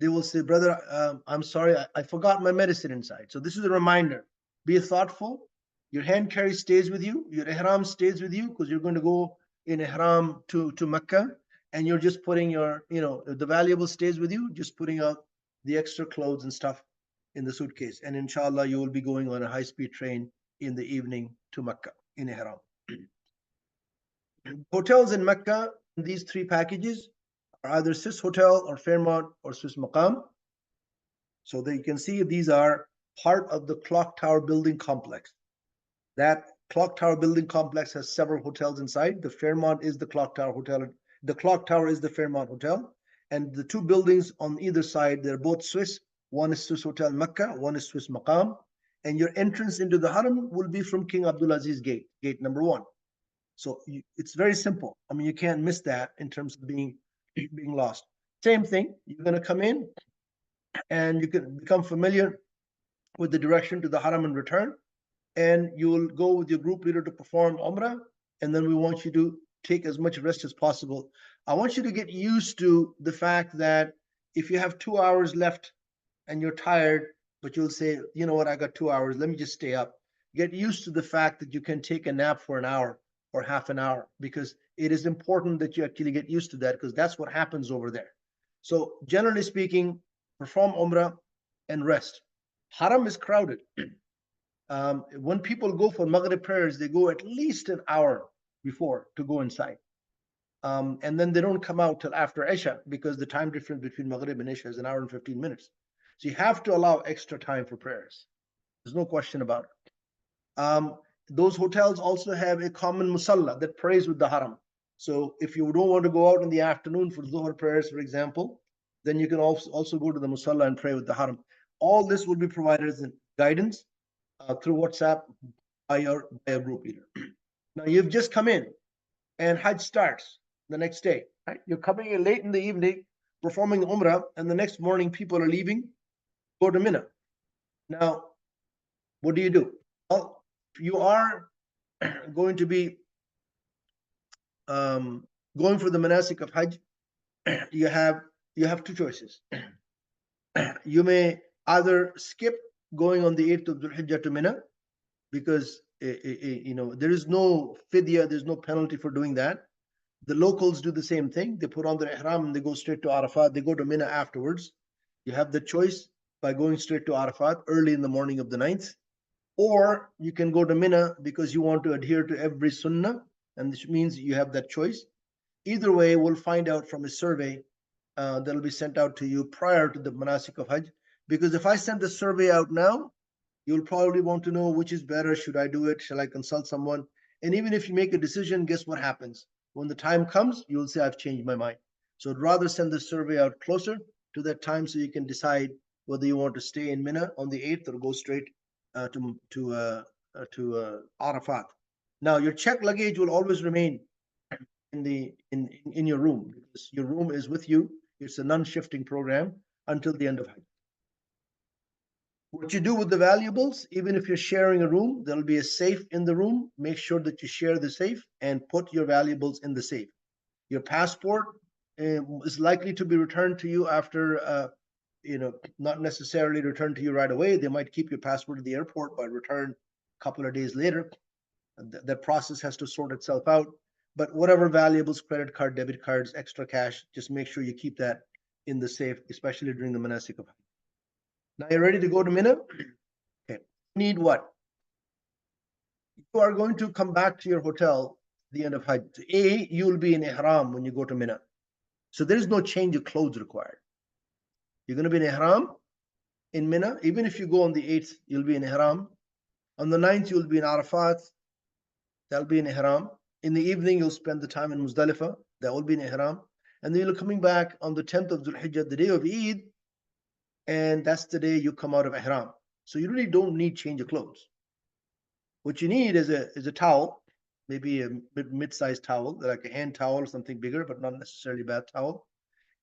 A: they will say, brother, I'm sorry, I forgot my medicine inside. So this is a reminder. Be thoughtful. Your hand carry stays with you. Your ihram stays with you, because you're going to go in ihram to Mecca, and you're just putting the valuable stays with you, just putting out the extra clothes and stuff in the suitcase. And inshallah, you will be going on a high-speed train in the evening to Mecca in ihram. Hotels in Mecca in these three packages are either Swiss Hotel or Fairmont or Swiss Maqam. So that you can see these are part of the Clock Tower building complex. That Clock Tower building complex has several hotels inside. The Fairmont is the Clock Tower Hotel. The Clock Tower is the Fairmont Hotel. And the two buildings on either side, they're both Swiss. One is Swiss Hotel Mecca, one is Swiss Maqam. And your entrance into the Haram will be from King Abdulaziz Gate, gate number 1. So it's very simple. I mean, you can't miss that in terms of being lost. Same thing, you're going to come in and you can become familiar with the direction to the Haram and return. And you will go with your group leader to perform Umrah. And then we want you to take as much rest as possible. I want you to get used to the fact that if you have 2 hours left and you're tired, but you'll say, you know what, I got 2 hours, let me just stay up. Get used to the fact that you can take a nap for an hour or half an hour, because it is important that you actually get used to that, because that's what happens over there. So generally speaking, perform Umrah and rest. Haram is crowded. When people go for Maghrib prayers, they go at least an hour before to go inside. And then they don't come out till after Isha, because the time difference between Maghrib and Isha is an hour and 15 minutes. So you have to allow extra time for prayers. There's no question about it. Those hotels also have a common musalla that prays with the Haram. So if you don't want to go out in the afternoon for Dhuhr prayers, for example, then you can also go to the musalla and pray with the Haram. All this will be provided guidance through WhatsApp by your group leader. Now you've just come in, and Hajj starts the next day. Right? You're coming in late in the evening, performing Umrah, and the next morning people are leaving, go to Mina. Now, what do? Well, you are going to be going for the manasik of Hajj. You have two choices. You may either skip going on the 8th of Dhul Hijjah to Mina, because there is no fidya, there's no penalty for doing that. The locals do the same thing. They put on their ihram and they go straight to Arafat. They go to Mina afterwards. You have the choice by going straight to Arafat early in the morning of the 9th, or you can go to Mina because you want to adhere to every sunnah, and this means you have that choice. Either way, we'll find out from a survey that'll be sent out to you prior to the manasik of Hajj. Because if I send the survey out now, you'll probably want to know which is better. Should I do it? Shall I consult someone? And even if you make a decision, guess what happens? When the time comes, you'll say, I've changed my mind. So I'd rather send the survey out closer to that time so you can decide whether you want to stay in Mina on the 8th or go straight to Arafat. Now, your checked luggage will always remain in your room, because your room is with you. It's a non-shifting program until the end of Hajj. What you do with the valuables, even if you're sharing a room, there'll be a safe in the room. Make sure that you share the safe and put your valuables in the safe. Your passport is likely to be returned to you after, not necessarily returned to you right away. They might keep your passport at the airport, but return a couple of days later. That process has to sort itself out. But whatever valuables, credit card, debit cards, extra cash, just make sure you keep that in the safe, especially during the manasik of Hajj. Now you're ready to go to Mina? Okay. You need what? You are going to come back to your hotel at the end of Hajj. You will be in ihram when you go to Mina. So there is no change of clothes required. You're going to be in ihram in Mina. Even if you go on the 8th, you'll be in ihram. On the 9th, you'll be in Arafat. That'll be in ihram. In the evening, you'll spend the time in Muzdalifah. That will be in ihram. And then you're coming back on the 10th of Dhul Hijjah, the day of Eid, and that's the day you come out of ihram. So you really don't need change of clothes. What you need is a towel, maybe a mid-sized towel, like a hand towel or something bigger, but not necessarily a bath towel.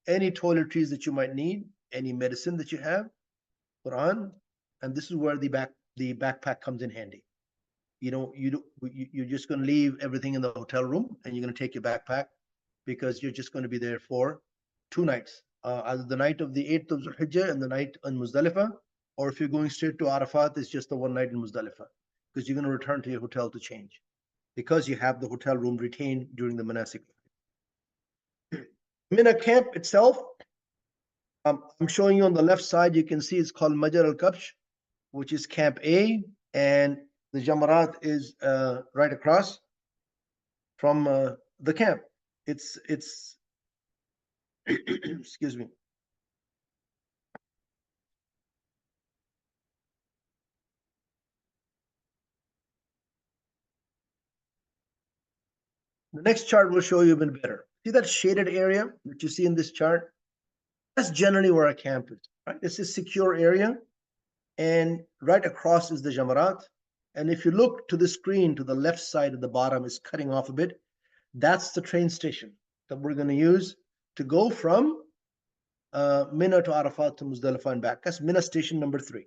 A: Any toiletries that you might need, any medicine that you have, put on, and this is where the backpack comes in handy. You're just going to leave everything in the hotel room, and you're going to take your backpack, because you're just going to be there for 2 nights, either the night of the 8th of Dhul Hijjah and the night in Muzdalifah, or if you're going straight to Arafat, it's just the 1 night in Muzdalifah, because you're going to return to your hotel to change, because you have the hotel room retained during the manasik. Mina camp itself, I'm showing you on the left side, you can see it's called Majar Alkabsh, which is Camp A, and the Jamarat is right across from the camp. It's excuse me. The next chart will show you even better. See that shaded area that you see in this chart? That's generally where a camp is, right? It's a secure area, and right across is the Jamarat. And if you look to the screen, to the left side at the bottom is cutting off a bit. That's the train station that we're going to use to go from Mina to Arafat to Muzdalifah and back. That's Mina station number 3.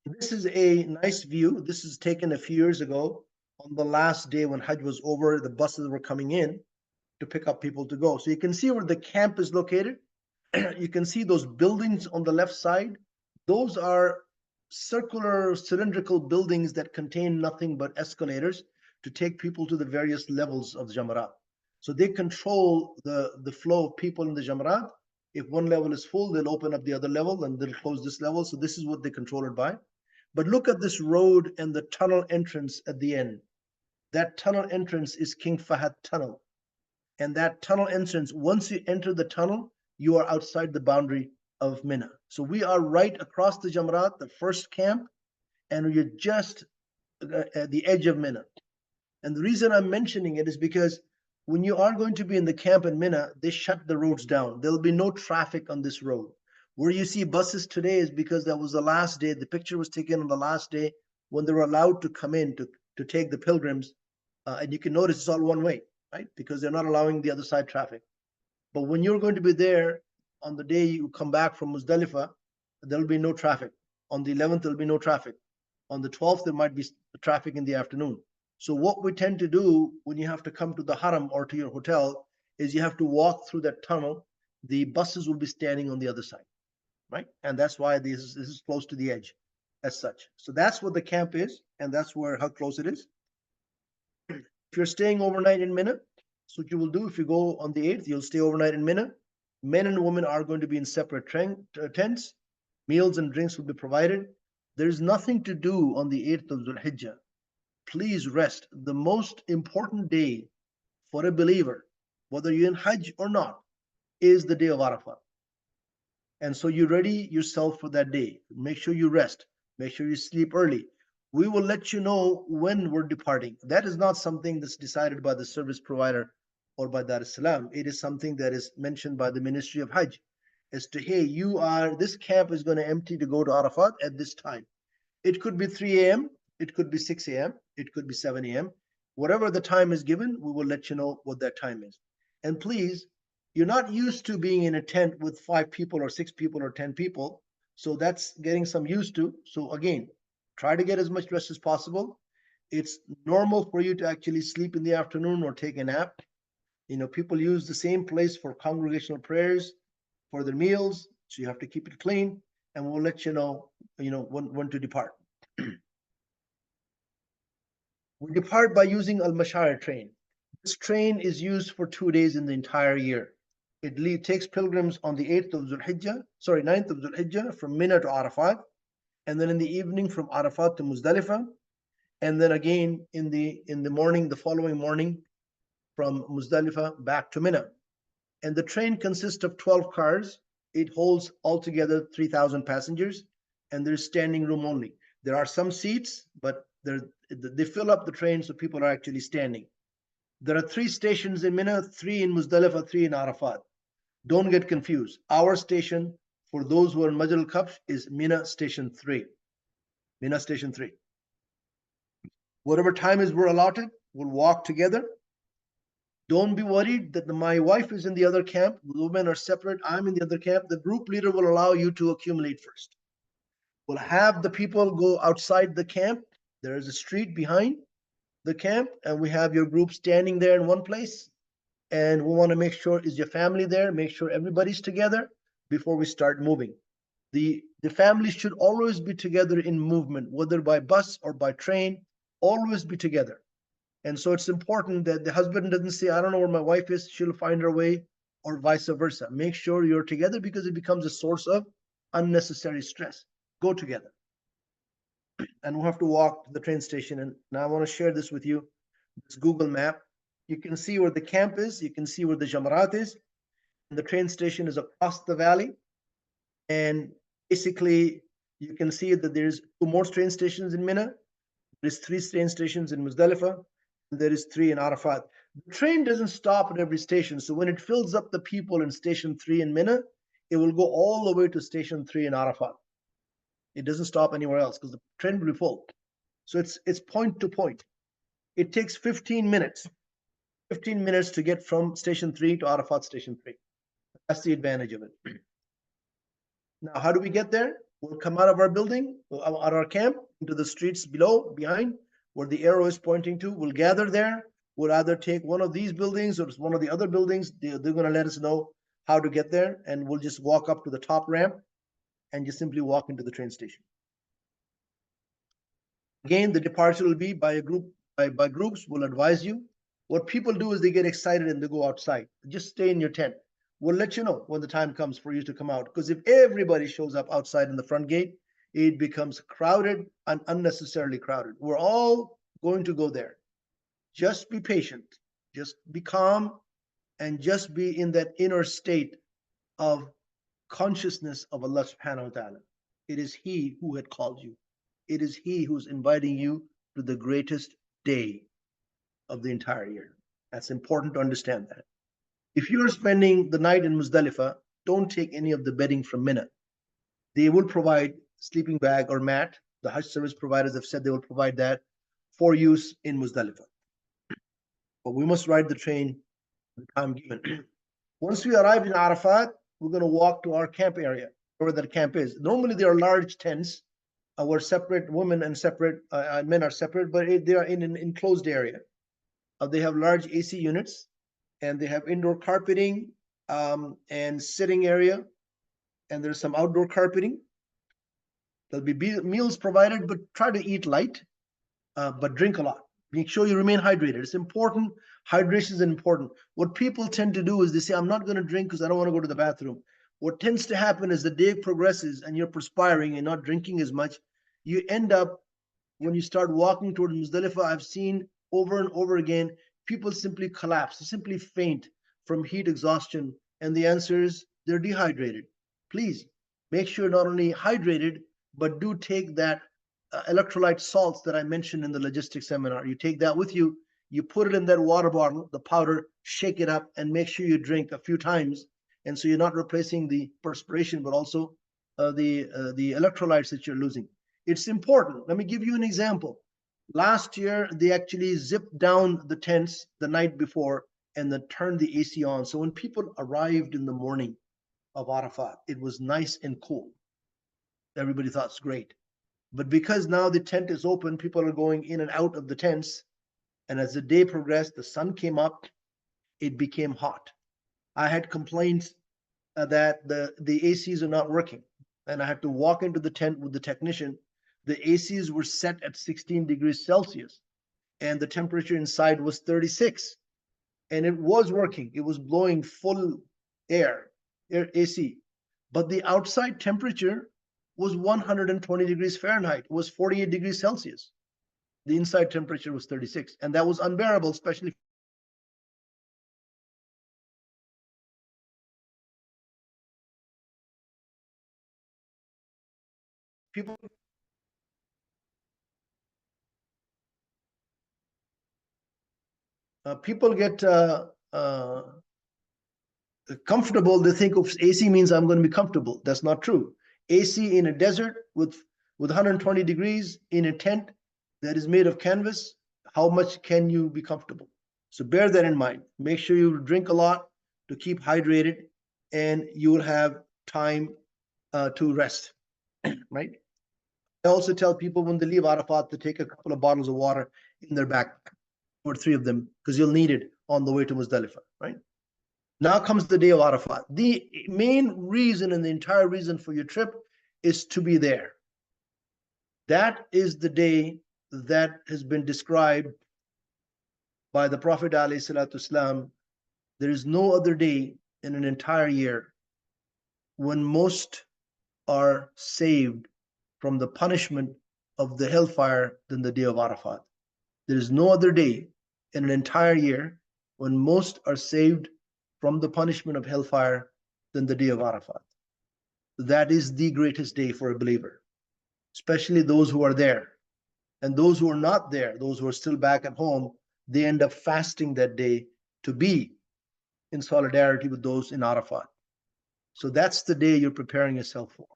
A: This is a nice view. This is taken a few years ago on the last day when Hajj was over. The buses were coming in to pick up people to go. So you can see where the camp is located. You can see those buildings on the left side. Those are circular, cylindrical buildings that contain nothing but escalators to take people to the various levels of the Jamarat. So they control the flow of people in the Jamarat. If one level is full, they'll open up the other level and they'll close this level. So this is what they control it by. But look at this road and the tunnel entrance at the end. That tunnel entrance is King Fahad Tunnel. And that tunnel entrance, once you enter the tunnel, you are outside the boundary of Mina. So we are right across the Jamarat, the first camp, and you're just at the edge of Mina. And the reason I'm mentioning it is because when you are going to be in the camp in Mina, they shut the roads down. There'll be no traffic on this road. Where you see buses today is because that was the last day. The picture was taken on the last day when they were allowed to come in to take the pilgrims. And you can notice it's all one way, right? Because they're not allowing the other side traffic. But when you're going to be there on the day you come back from Muzdalifah, there'll be no traffic. On the 11th, there'll be no traffic. On the 12th, there might be traffic in the afternoon. So what we tend to do when you have to come to the haram or to your hotel is you have to walk through that tunnel. The buses will be standing on the other side, right? And that's why this is close to the edge as such. So that's what the camp is, and that's where how close it is. If you're staying overnight in Mina, so what you will do if you go on the 8th, you'll stay overnight in Mina. Men and women are going to be in separate tents. Meals and drinks will be provided. There's nothing to do on the 8th of Dhul Hijjah. Please rest. The most important day for a believer, whether you're in Hajj or not, is the day of Arafah. And so you ready yourself for that day. Make sure you rest. Make sure you sleep early. We will let you know when we're departing. That is not something that's decided by the service provider or by Dar es Salaam. It is something that is mentioned by the Ministry of Hajj as to, hey, this camp is going to empty to go to Arafat at this time. It could be 3 a.m., it could be 6 a.m., it could be 7 a.m. Whatever the time is given, we will let you know what that time is. And please, you're not used to being in a tent with 5 people or 6 people or 10 people. So that's getting some used to. So again, try to get as much rest as possible. It's normal for you to actually sleep in the afternoon or take a nap. People use the same place for congregational prayers, for their meals. So you have to keep it clean, and we'll let you know, when to depart. We depart by using Al-Majar train. This train is used for 2 days in the entire year. It takes pilgrims on the 9th of Dhul Hijjah from Mina to Arafat, and then in the evening from Arafat to Muzdalifah, and then again in the morning, the following morning, from Muzdalifah back to Mina. And the train consists of 12 cars. It holds altogether 3,000 passengers, and there's standing room only. There are some seats, but they fill up the train, so people are actually standing. There are 3 stations in Mina, 3 in Muzdalifah, 3 in Arafat. Don't get confused. Our station, for those who are in Majar Alkabsh, is Mina Station 3. Mina Station 3. Whatever time is we're allotted, we'll walk together. Don't be worried that my wife is in the other camp. The women are separate. I'm in the other camp. The group leader will allow you to accumulate first. We'll have the people go outside the camp. There is a street behind the camp, and we have your group standing there in one place. And we want to make sure, is your family there? Make sure everybody's together before we start moving. The family should always be together in movement, whether by bus or by train, always be together. And so it's important that the husband doesn't say, I don't know where my wife is, she'll find her way, or vice versa. Make sure you're together, because it becomes a source of unnecessary stress. Go together. And we'll have to walk to the train station. And now I want to share this with you. This Google map. You can see where the camp is. You can see where the Jamarat is. And the train station is across the valley. And basically, you can see that there's 2 more train stations in Mina. There's 3 train stations in Muzdalifah. And there is 3 in Arafat. The train doesn't stop at every station. So when it fills up the people in station 3 in Mina, it will go all the way to station 3 in Arafat. It doesn't stop anywhere else because the train will be full. So it's point to point. It takes 15 minutes. 15 minutes to get from station 3 to Arafat station 3. That's the advantage of it. Now, how do we get there? We'll come out of our building, out of our camp, into the streets behind, where the arrow is pointing to. We'll gather there. We'll either take one of these buildings or one of the other buildings. They're going to let us know how to get there, and we'll just walk up to the top ramp and just simply walk into the train station. Again, the departure will be by a group, by groups. We'll advise you. What people do is they get excited and they go outside. Just stay in your tent. We'll let you know when the time comes for you to come out, because if everybody shows up outside in the front gate, it becomes crowded and unnecessarily crowded. We're all going to go there. Just be patient, just be calm, and just be in that inner state of consciousness of Allah subhanahu wa ta'ala. It is He who had called you. It is He who's inviting you to the greatest day of the entire year. That's important to understand that. If you're spending the night in Muzdalifah, don't take any of the bedding from Mina. They will provide sleeping bag or mat. The Hajj service providers have said they will provide that for use in Muzdalifah. But we must ride the train the time given. Once we arrive in Arafat, we're going to walk to our camp area, where that camp is. Normally, there are large tents where separate women and separate men are separate, but they are in an enclosed area. They have large AC units, and they have indoor carpeting and sitting area, and there's some outdoor carpeting. There'll be meals provided, but try to eat light, but drink a lot. Make sure you remain hydrated. It's important. Hydration is important. What people tend to do is they say, I'm not going to drink because I don't want to go to the bathroom. What tends to happen as the day progresses and you're perspiring and not drinking as much, you end up, when you start walking toward Muzdalifah, I've seen over and over again, people simply collapse, simply faint from heat exhaustion. And the answer is they're dehydrated. Please make sure not only hydrated, but do take that electrolyte salts that I mentioned in the logistics seminar. You take that with you, you put it in that water bottle, the powder, shake it up, and make sure you drink a few times. And so you're not replacing the perspiration, but also the electrolytes that you're losing. It's important. Let me give you an example. Last year, they actually zipped down the tents the night before and then turned the AC on. So when people arrived in the morning of Arafat, it was nice and cool. Everybody thought it's great. But because now the tent is open, people are going in and out of the tents. And as the day progressed, the sun came up, it became hot. I had complaints that the ACs are not working. And I had to walk into the tent with the technician. The ACs were set at 16 degrees Celsius, and the temperature inside was 36. And it was working. It was blowing full air AC. But the outside temperature was 120 degrees Fahrenheit, was 48 degrees Celsius. The inside temperature was 36, and that was unbearable, especially people. People get comfortable. They think of AC means I'm going to be comfortable. That's not true. AC in a desert with 120 degrees in a tent that is made of canvas, how much can you be comfortable? So bear that in mind. Make sure you drink a lot to keep hydrated, and you will have time to rest, right? I also tell people when they leave Arafat to take a couple of bottles of water in their backpack, or 3 of them, because you'll need it on the way to Muzdalifah, right? Now comes the day of Arafat. The main reason and the entire reason for your trip is to be there. That is the day that has been described by the Prophet ﷺ. There is no other day in an entire year when most are saved from the punishment of the hellfire than the day of Arafat. There is no other day in an entire year when most are saved from the punishment of hellfire than the day of Arafat. That is the greatest day for a believer, especially those who are there. And those who are not there, those who are still back at home, they end up fasting that day to be in solidarity with those in Arafat. So that's the day you're preparing yourself for.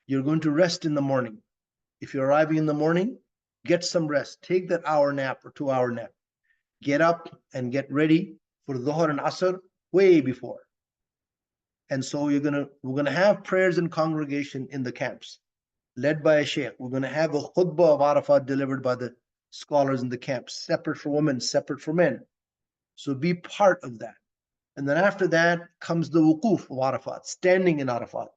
A: You're going to rest in the morning. If you're arriving in the morning, get some rest. Take that hour nap or 2-hour nap. Get up and get ready for Dhuhr and Asr way before. And so we're gonna have prayers in congregation in the camps, led by a sheikh. We're gonna have a khutbah of Arafat delivered by the scholars in the camps, separate for women, separate for men. So be part of that. And then after that comes the wuquf of Arafat, standing in Arafat.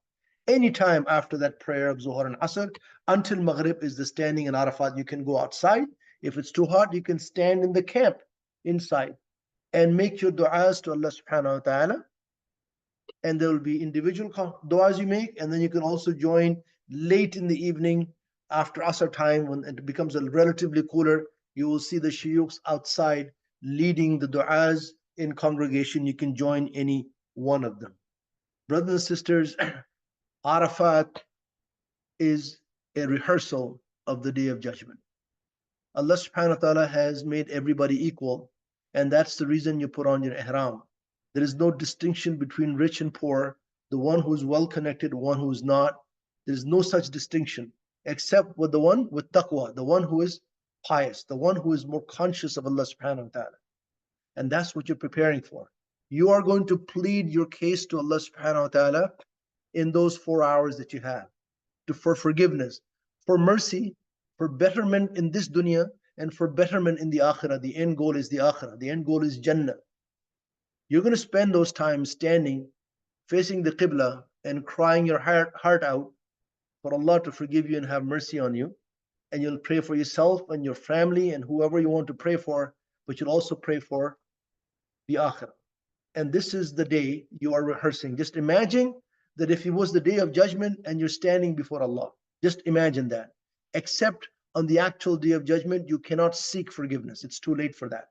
A: Anytime after that prayer of Zuhr and Asr, until Maghrib is the standing in Arafat. You can go outside. If it's too hot, you can stand in the camp inside and make your du'as to Allah subhanahu wa ta'ala. And there will be individual du'as you make, and then you can also join late in the evening after Asr time when it becomes a relatively cooler. You will see the shuyukhs outside leading the du'as in congregation. You can join any one of them. Brothers and sisters, Arafat is a rehearsal of the Day of Judgment. Allah subhanahu wa ta'ala has made everybody equal, and that's the reason you put on your ihram. There is no distinction between rich and poor, the one who's well connected, one who's not. There's no such distinction except with the one with taqwa, the one who is pious, the one who is more conscious of Allah subhanahu wa ta'ala. And that's what you're preparing for. You are going to plead your case to Allah subhanahu wa ta'ala in those 4 hours that you have for forgiveness, for mercy, for betterment in this dunya, and for betterment in the akhirah. The end goal is the akhirah. The end goal is Jannah. You're going to spend those times standing, facing the Qibla, and crying your heart out for Allah to forgive you and have mercy on you. And you'll pray for yourself and your family and whoever you want to pray for, but you'll also pray for the akhirah. And this is the day you are rehearsing. Just imagine that if it was the day of judgment and you're standing before Allah, just imagine that. Except on the actual day of judgment, you cannot seek forgiveness. It's too late for that.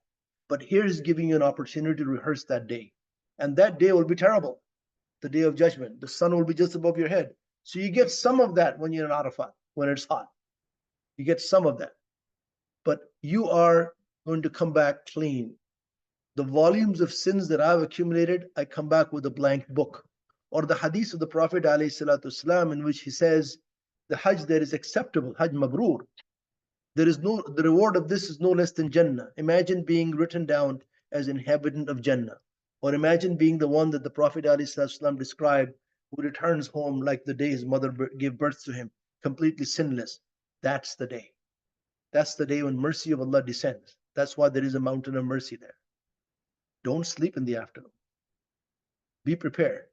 A: But here is giving you an opportunity to rehearse that day. And that day will be terrible, the day of judgment. The sun will be just above your head. So you get some of that when you're in Arafat, when it's hot. You get some of that. But you are going to come back clean. The volumes of sins that I've accumulated, I come back with a blank book. Or the hadith of the Prophet ﷺ, in which he says, the Hajj that is acceptable, Hajj Mabrur, the reward of this is no less than Jannah. Imagine being written down as inhabitant of Jannah. Or imagine being the one that the Prophet ﷺ described, who returns home like the day his mother gave birth to him, completely sinless. That's the day. That's the day when mercy of Allah descends. That's why there is a mountain of mercy there. Don't sleep in the afternoon. Be prepared.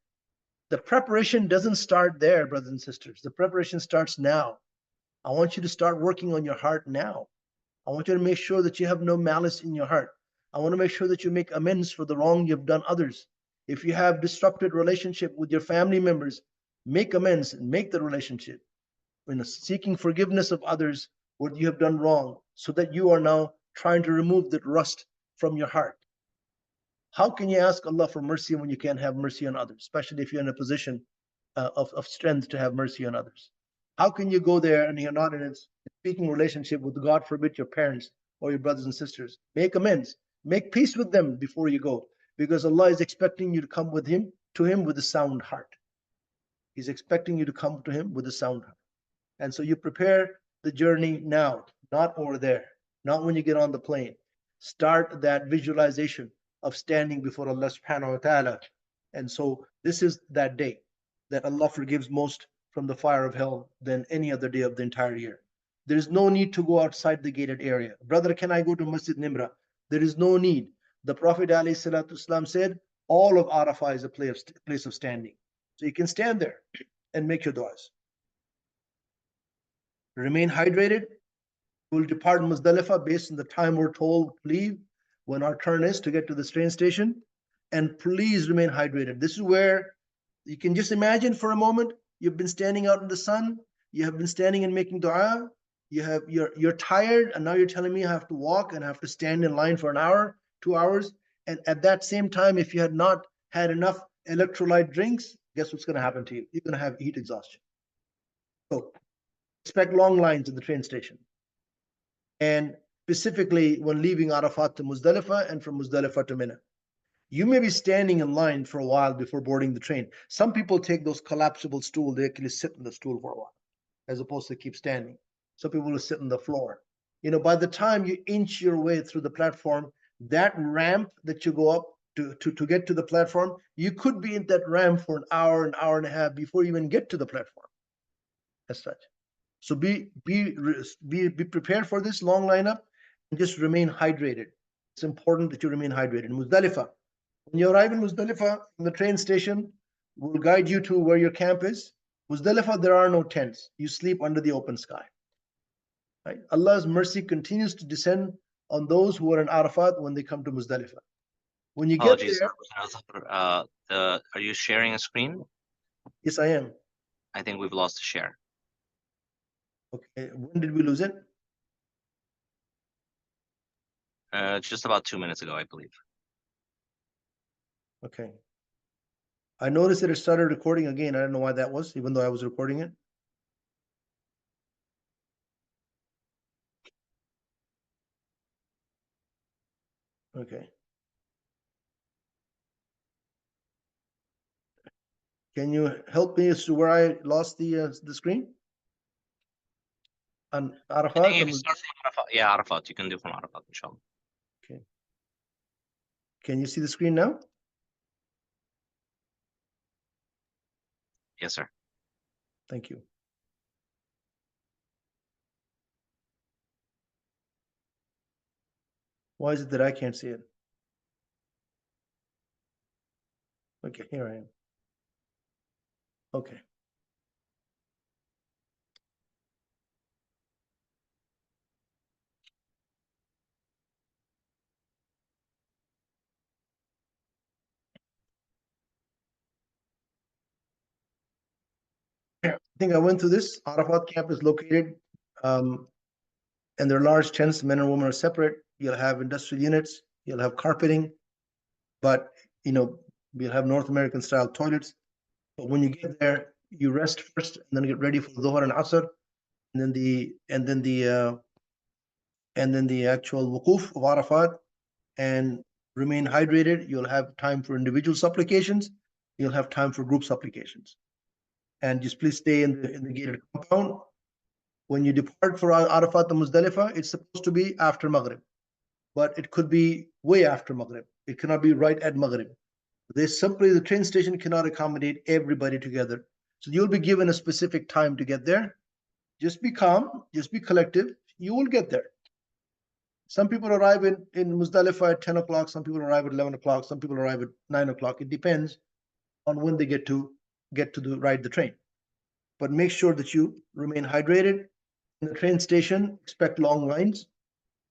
A: The preparation doesn't start there, brothers and sisters. The preparation starts now. I want you to start working on your heart now. I want you to make sure that you have no malice in your heart. I want to make sure that you make amends for the wrong you've done others. If you have disrupted relationship with your family members, make amends and make the relationship. Seeking forgiveness of others what you have done wrong, so that you are now trying to remove that rust from your heart. How can you ask Allah for mercy when you can't have mercy on others, especially if you're in a position of strength to have mercy on others? How can you go there and you're not in a speaking relationship with, God forbid, your parents or your brothers and sisters? Make amends. Make peace with them before you go, because Allah is expecting you to come to Him with a sound heart. He's expecting you to come to Him with a sound heart. And so you prepare the journey now, not over there, not when you get on the plane. Start that visualization of standing before Allah subhanahu wa ta'ala. And so this is that day that Allah forgives most from the fire of hell than any other day of the entire year. There is no need to go outside the gated area. Brother, can I go to Masjid Nimra? There is no need. The Prophet ﷺ said, all of Arafah is a place of standing. So you can stand there and make your du'as. Remain hydrated. We'll depart Muzdalifah based on the time we're told to leave, when our turn is to get to the train station. And please remain hydrated. This is where you can just imagine for a moment, you've been standing out in the sun, you have been standing and making dua, you're tired, and now you're telling me I have to walk and I have to stand in line for an hour, 2 hours. And at that same time, if you had not had enough electrolyte drinks, guess what's going to happen to you? You're going to have heat exhaustion. So expect long lines at the train station. And specifically when leaving Arafat to Muzdalifah and from Muzdalifah to Mina. You may be standing in line for a while before boarding the train. Some people take those collapsible stools, they actually sit in the stool for a while, as opposed to keep standing. Some people will sit on the floor. By the time you inch your way through the platform, that ramp that you go up to get to the platform, you could be in that ramp for an hour and a half before you even get to the platform. As such. So be prepared for this long lineup and just remain hydrated. It's important that you remain hydrated. Muzdalifah. When you arrive in Muzdalifah, in the train station, we'll guide you to where your camp is. Muzdalifah, there are no tents. You sleep under the open sky. Right? Allah's mercy continues to descend on those who are in Arafat when they come to Muzdalifah. When you get there,
B: are you sharing a screen?
A: Yes, I am.
B: I think we've lost the share.
A: Okay, when did we lose it?
B: Just about 2 minutes ago, I believe.
A: Okay. I noticed that it started recording again. I don't know why that was, even though I was recording it. Okay. Can you help me as to where I lost the screen? On
B: I
A: Arafat?
B: think you can start from Arafat. Yeah, Arafat. You can do from Arafat, inshallah.
A: Okay. Can you see the screen now?
B: Yes, sir.
A: Thank you. Why is it that I can't see it? Okay, here I am. Okay. I think I went through this. Arafat camp is located, and there are large tents. Men and women are separate. You'll have industrial units. You'll have carpeting, but you'll have North American style toilets. But when you get there, you rest first, and then get ready for Dhuhr and Asr, and then the actual wukuf of Arafat, and remain hydrated. You'll have time for individual supplications. You'll have time for group supplications. And just please stay in the gated compound. When you depart for Arafat and Muzdalifah, it's supposed to be after Maghrib, but it could be way after Maghrib. It cannot be right at Maghrib. The train station cannot accommodate everybody together. So you'll be given a specific time to get there. Just be calm, just be collective. You will get there. Some people arrive in Muzdalifah at 10 o'clock, some people arrive at 11 o'clock, some people arrive at 9 o'clock. It depends on when they get to ride the train. But make sure that you remain hydrated. In the train station, expect long lines.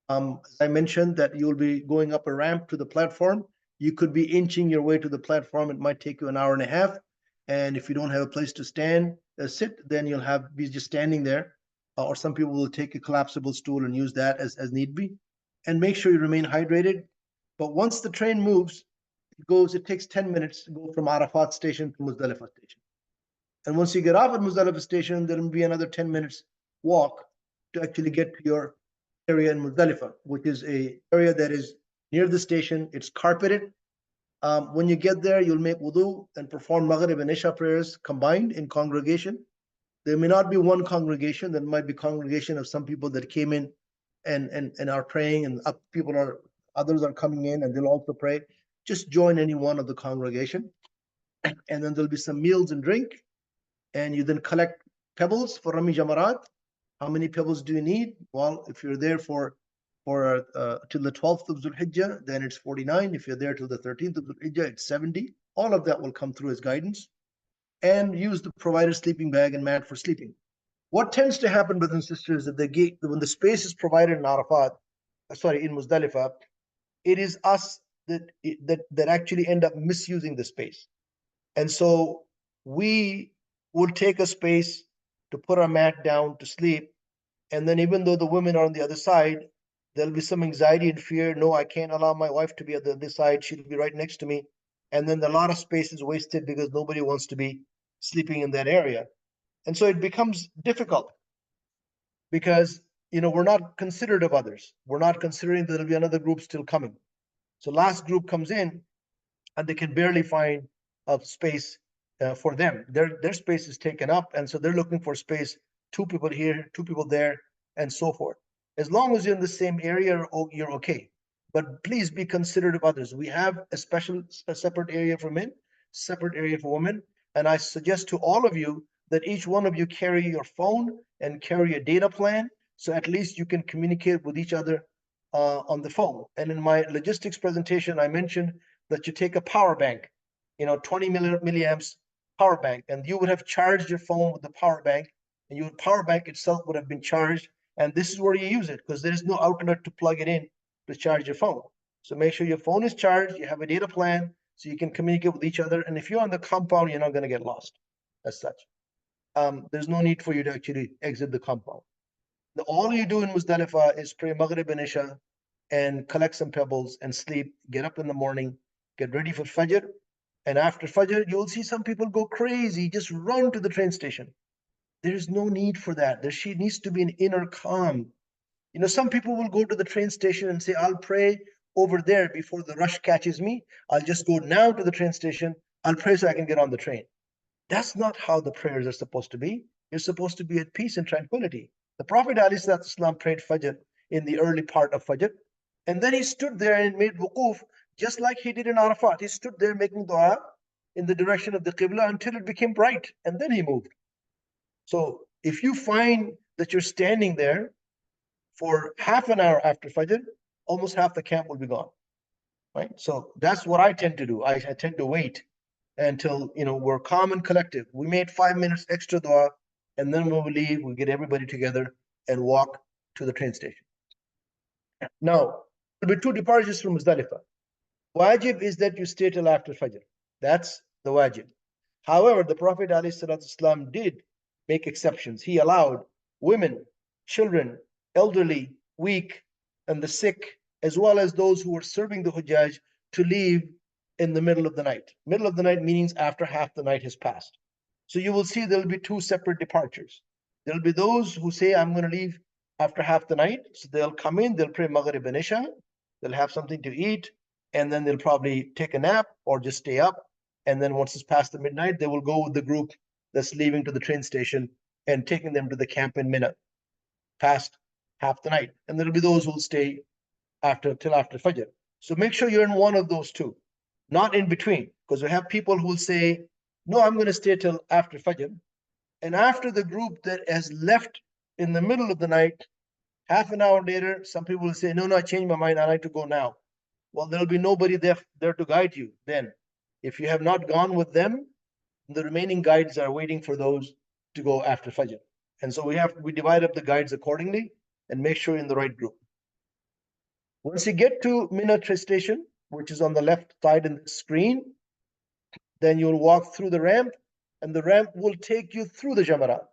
A: As I mentioned, that you'll be going up a ramp to the platform. You could be inching your way to the platform. It might take you an hour and a half. And if you don't have a place to sit, then you'll be just standing there. Or some people will take a collapsible stool and use that as need be. And make sure you remain hydrated. But once the train moves, it takes 10 minutes to go from Arafat station to Muzdalifah station. And once you get off at Muzdalifah station, there will be another 10 minutes walk to actually get to your area in Muzdalifah, which is a area that is near the station. It's carpeted. When you get there, you'll make wudu and perform Maghrib and Isha prayers combined in congregation. There may not be one congregation. There might be congregation of some people that came in and are praying, and others are coming in and they'll also pray. Just join any one of the congregation, and then there'll be some meals and drink, and you then collect pebbles for Rami Jamarat. How many pebbles do you need? Well, if you're there till the 12th of Zulhijjah, then it's 49. If you're there till the 13th of Zulhijjah, it's 70. All of that will come through as guidance. And use the provided sleeping bag and mat for sleeping. What tends to happen, brothers and sisters, that when the space is provided in in Muzdalifah, it is us that actually end up misusing the space. And so we will take a space to put our mat down to sleep. And then even though the women are on the other side, there'll be some anxiety and fear. No, I can't allow my wife to be at the other side. She'll be right next to me. And then a lot of space is wasted because nobody wants to be sleeping in that area. And so it becomes difficult because we're not considerate of others. We're not considering that there'll be another group still coming. So last group comes in and they can barely find a space for them. Their space is taken up, and so they're looking for space. 2 people here, 2 people there, and so forth. As long as you're in the same area, you're okay. But please be considerate of others. We have a separate area for men, separate area for women, and I suggest to all of you that each one of you carry your phone and carry a data plan, so at least you can communicate with each other on the phone. And in my logistics presentation, I mentioned that you take a power bank, 20 milliamps power bank, and you would have charged your phone with the power bank, and your power bank itself would have been charged. And this is where you use it because there is no outlet to plug it in to charge your phone. So make sure your phone is charged, you have a data plan so you can communicate with each other. And if you're on the compound, you're not going to get lost as such. There's no need for you to actually exit the compound. All you do in Muzdalifah is pray Maghrib and Isha and collect some pebbles and sleep, get up in the morning, get ready for Fajr. And after Fajr, you'll see some people go crazy, just run to the train station. There is no need for that. There needs to be an inner calm. Some people will go to the train station and say, I'll pray over there before the rush catches me. I'll just go now to the train station. I'll pray so I can get on the train. That's not how the prayers are supposed to be. You're supposed to be at peace and tranquility. The Prophet ﷺ prayed Fajr in the early part of Fajr, and then he stood there and made wuquf, just like he did in Arafat. He stood there making dua in the direction of the Qibla until it became bright, and then he moved. So if you find that you're standing there for half an hour after Fajr, almost half the camp will be gone. Right? So that's what I tend to do. I tend to wait until we're calm and collective. We made 5 minutes extra dua, and then when we leave, we get everybody together and walk to the train station. Now, there'll be two departures from Muzdalifah. Wajib is that you stay till after Fajr. That's the wajib. However, the Prophet ﷺ did make exceptions. He allowed women, children, elderly, weak, and the sick, as well as those who were serving the Hujjaj, to leave in the middle of the night. Middle of the night means after half the night has passed. So you will see there will be two separate departures. There will be those who say, I'm going to leave after half the night. So they'll come in, they'll pray Maghrib and Isha, they'll have something to eat, and then they'll probably take a nap or just stay up. And then once it's past the midnight, they will go with the group that's leaving to the train station and taking them to the camp in Mina past half the night. And there'll be those who will stay till after Fajr. So make sure you're in one of those two, not in between, because we have people who will say, no, I'm going to stay till after Fajr. And after the group that has left in the middle of the night, half an hour later, some people will say, no, I changed my mind. I like to go now. Well, there'll be nobody there to guide you then. If you have not gone with them, the remaining guides are waiting for those to go after Fajr. And so we divide up the guides accordingly and make sure you're in the right group. Once you get to Mina train station, which is on the left side in the screen, then you'll walk through the ramp, and the ramp will take you through the Jamarat.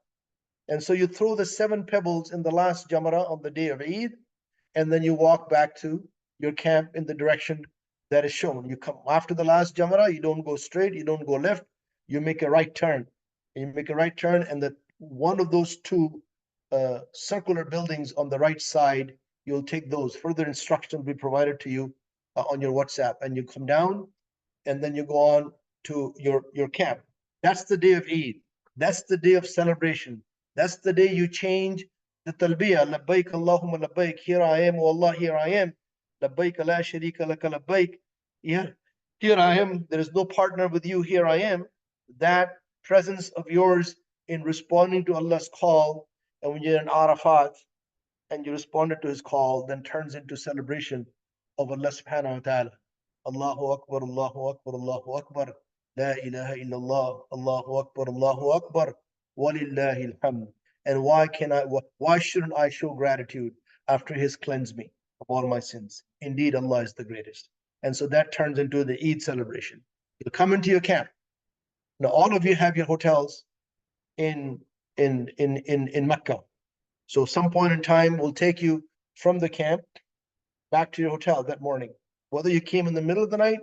A: And so you throw the 7 pebbles in the last Jamarat on the day of Eid, and then you walk back to your camp in the direction that is shown. You come after the last Jamara, you don't go straight, you don't go left, you make a right turn. And you make a right turn, and one of those two circular buildings on the right side, you'll take those. Further instructions will be provided to you on your WhatsApp, and you come down, and then you go on to your camp. That's the day of Eid. That's the day of celebration. That's the day you change the talbiyah, labbaik Allahumma labbaik, here I am, oh Allah, here I am, labbaik la sharika laka labbaik, here I am, there is no partner with you, here I am. That presence of yours in responding to Allah's call, and when you're in Arafat and you responded to his call, then turns into celebration of Allah subhanahu wa ta'ala. Allahu Akbar, Allahu Akbar, Allahu Akbar, La ilaha illallah, Allahu Akbar, Allahu Akbar, walillahi alhamd. And why shouldn't I show gratitude after he has cleansed me of all my sins? Indeed, Allah is the greatest. And so that turns into the Eid celebration. You come into your camp. Now, all of you have your hotels in Mecca. So some point in time, we'll take you from the camp back to your hotel that morning. Whether you came in the middle of the night,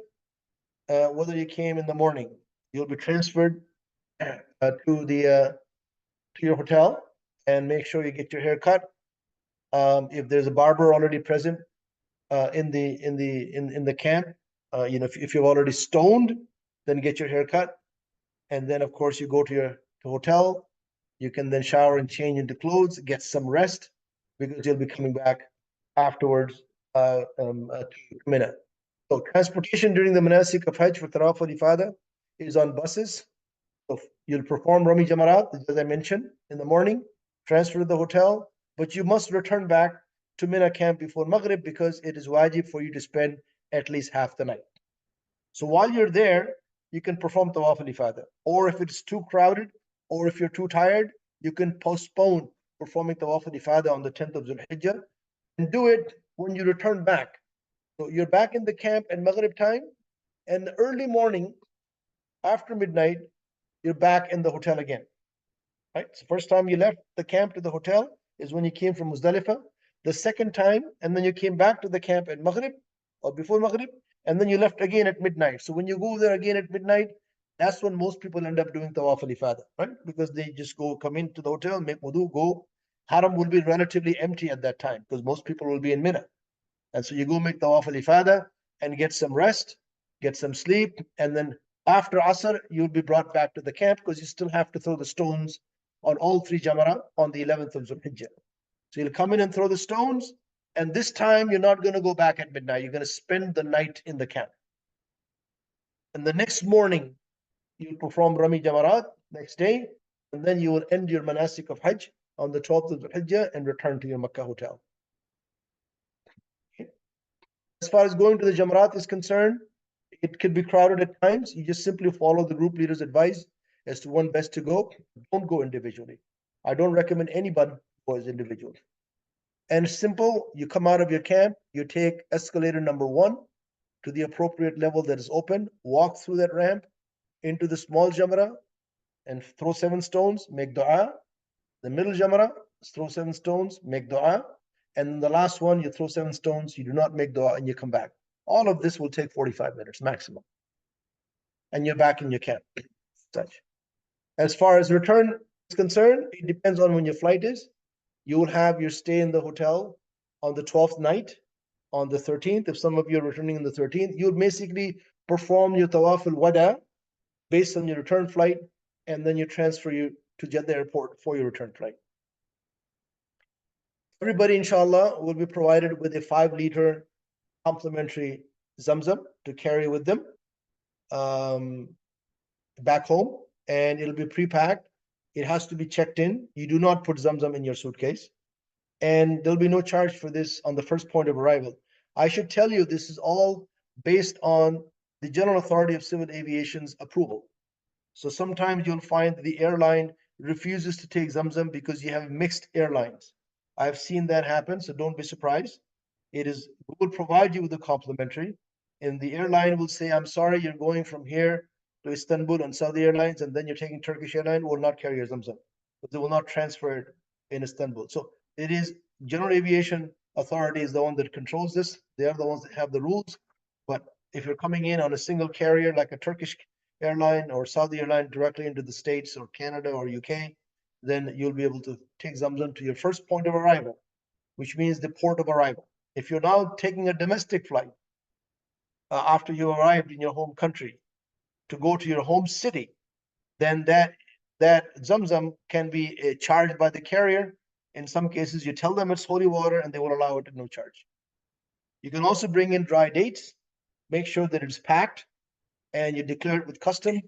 A: whether you came in the morning, you'll be transferred to your hotel, and make sure you get your hair cut. If there's a barber already present in the camp, if you've already stoned, then get your hair cut, and then of course you go to your hotel. You can then shower and change into clothes, get some rest, because you'll be coming back afterwards to Mina. So transportation during the manasik of Hajj for Tawaf al-Ifadah is on buses. So you'll perform Rami Jamarat, as I mentioned, in the morning, transfer to the hotel, but you must return back to Mina camp before Maghrib, because it is wajib for you to spend at least half the night. So while you're there, you can perform Tawaf al-Ifadah. Or if it's too crowded, or if you're too tired, you can postpone performing Tawaf al-Ifadah on the 10th of Zulhijjah and do it when you return back. So you're back in the camp at Maghrib time, and the early morning, after midnight, you're back in the hotel again. Right? So first time you left the camp to the hotel is when you came from Muzdalifah. The second time, and then you came back to the camp at Maghrib or before Maghrib, and then you left again at midnight. So when you go there again at midnight, that's when most people end up doing Tawaf al-Ifadah, right? Because they just come into the hotel, make wudu, go. Haram will be relatively empty at that time because most people will be in Mina. And so you go make Tawaf al-Ifadah and get some rest, get some sleep, and then After Asr, you'll be brought back to the camp because you still have to throw the stones on all three Jamara on the 11th of Zulhijjah. So you'll come in and throw the stones, and this time you're not going to go back at midnight. You're going to spend the night in the camp. And the next morning, you perform Rami Jamarat next day, and then you will end your manasik of Hajj on the 12th of Hijjah and return to your Makkah hotel. Okay. As far as going to the Jamarat is concerned, it could be crowded at times. You just simply follow the group leader's advice as to when best to go. Don't go individually. I don't recommend anybody go as individual. And it's simple. You come out of your camp, you take escalator number 1 to the appropriate level that is open, walk through that ramp into the small Jamara and throw 7 stones, make dua. The middle Jamara, throw 7 stones, make dua. And the last one, you throw 7 stones, you do not make dua, and you come back. All of this will take 45 minutes maximum. And you're back in your camp. Such. As far as return is concerned, it depends on when your flight is. You will have your stay in the hotel on the 12th night. On the 13th, if some of you are returning on the 13th, you'll basically perform your tawaf al-wada based on your return flight, and then you transfer you to Jeddah airport for your return flight. Everybody, inshallah, will be provided with a 5-liter complimentary Zamzam to carry with them back home, and it'll be pre-packed. It has to be checked in. You do not put Zamzam in your suitcase, and there'll be no charge for this on the first point of arrival. I should tell you, this is all based on the General Authority of Civil Aviation's approval. So sometimes you'll find the airline refuses to take Zamzam because you have mixed airlines. I've seen that happen, so don't be surprised. We will provide you with a complimentary, and the airline will say, I'm sorry, you're going from here to Istanbul on Saudi Airlines, and then you're taking Turkish Airlines, will not carry your Zamzam, but they will not transfer it in Istanbul. So it is General Aviation Authority is the one that controls this. They are the ones that have the rules. But if you're coming in on a single carrier like a Turkish airline or Saudi airline directly into the States or Canada or UK, then you'll be able to take Zamzam to your first point of arrival, which means the port of arrival. If you're now taking a domestic flight after you arrived in your home country to go to your home city, then that Zamzam can be charged by the carrier. In some cases, you tell them it's holy water and they will allow it at no charge. You can also bring in dry dates, make sure that it's packed, and you declare it with custom.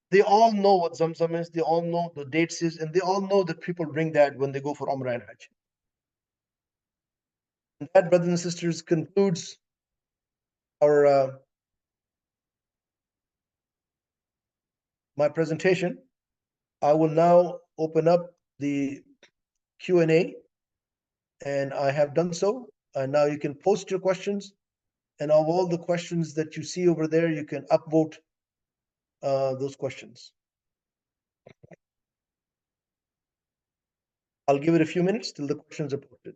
A: They all know what Zamzam is, they all know the dates is, and they all know that people bring that when they go for Umrah and Hajj. And that, brothers and sisters, concludes our my presentation. I will now open up the Q&A, and I have done so. And now you can post your questions, and of all the questions that you see over there, you can upvote those questions. I'll give it a few minutes till the questions are posted.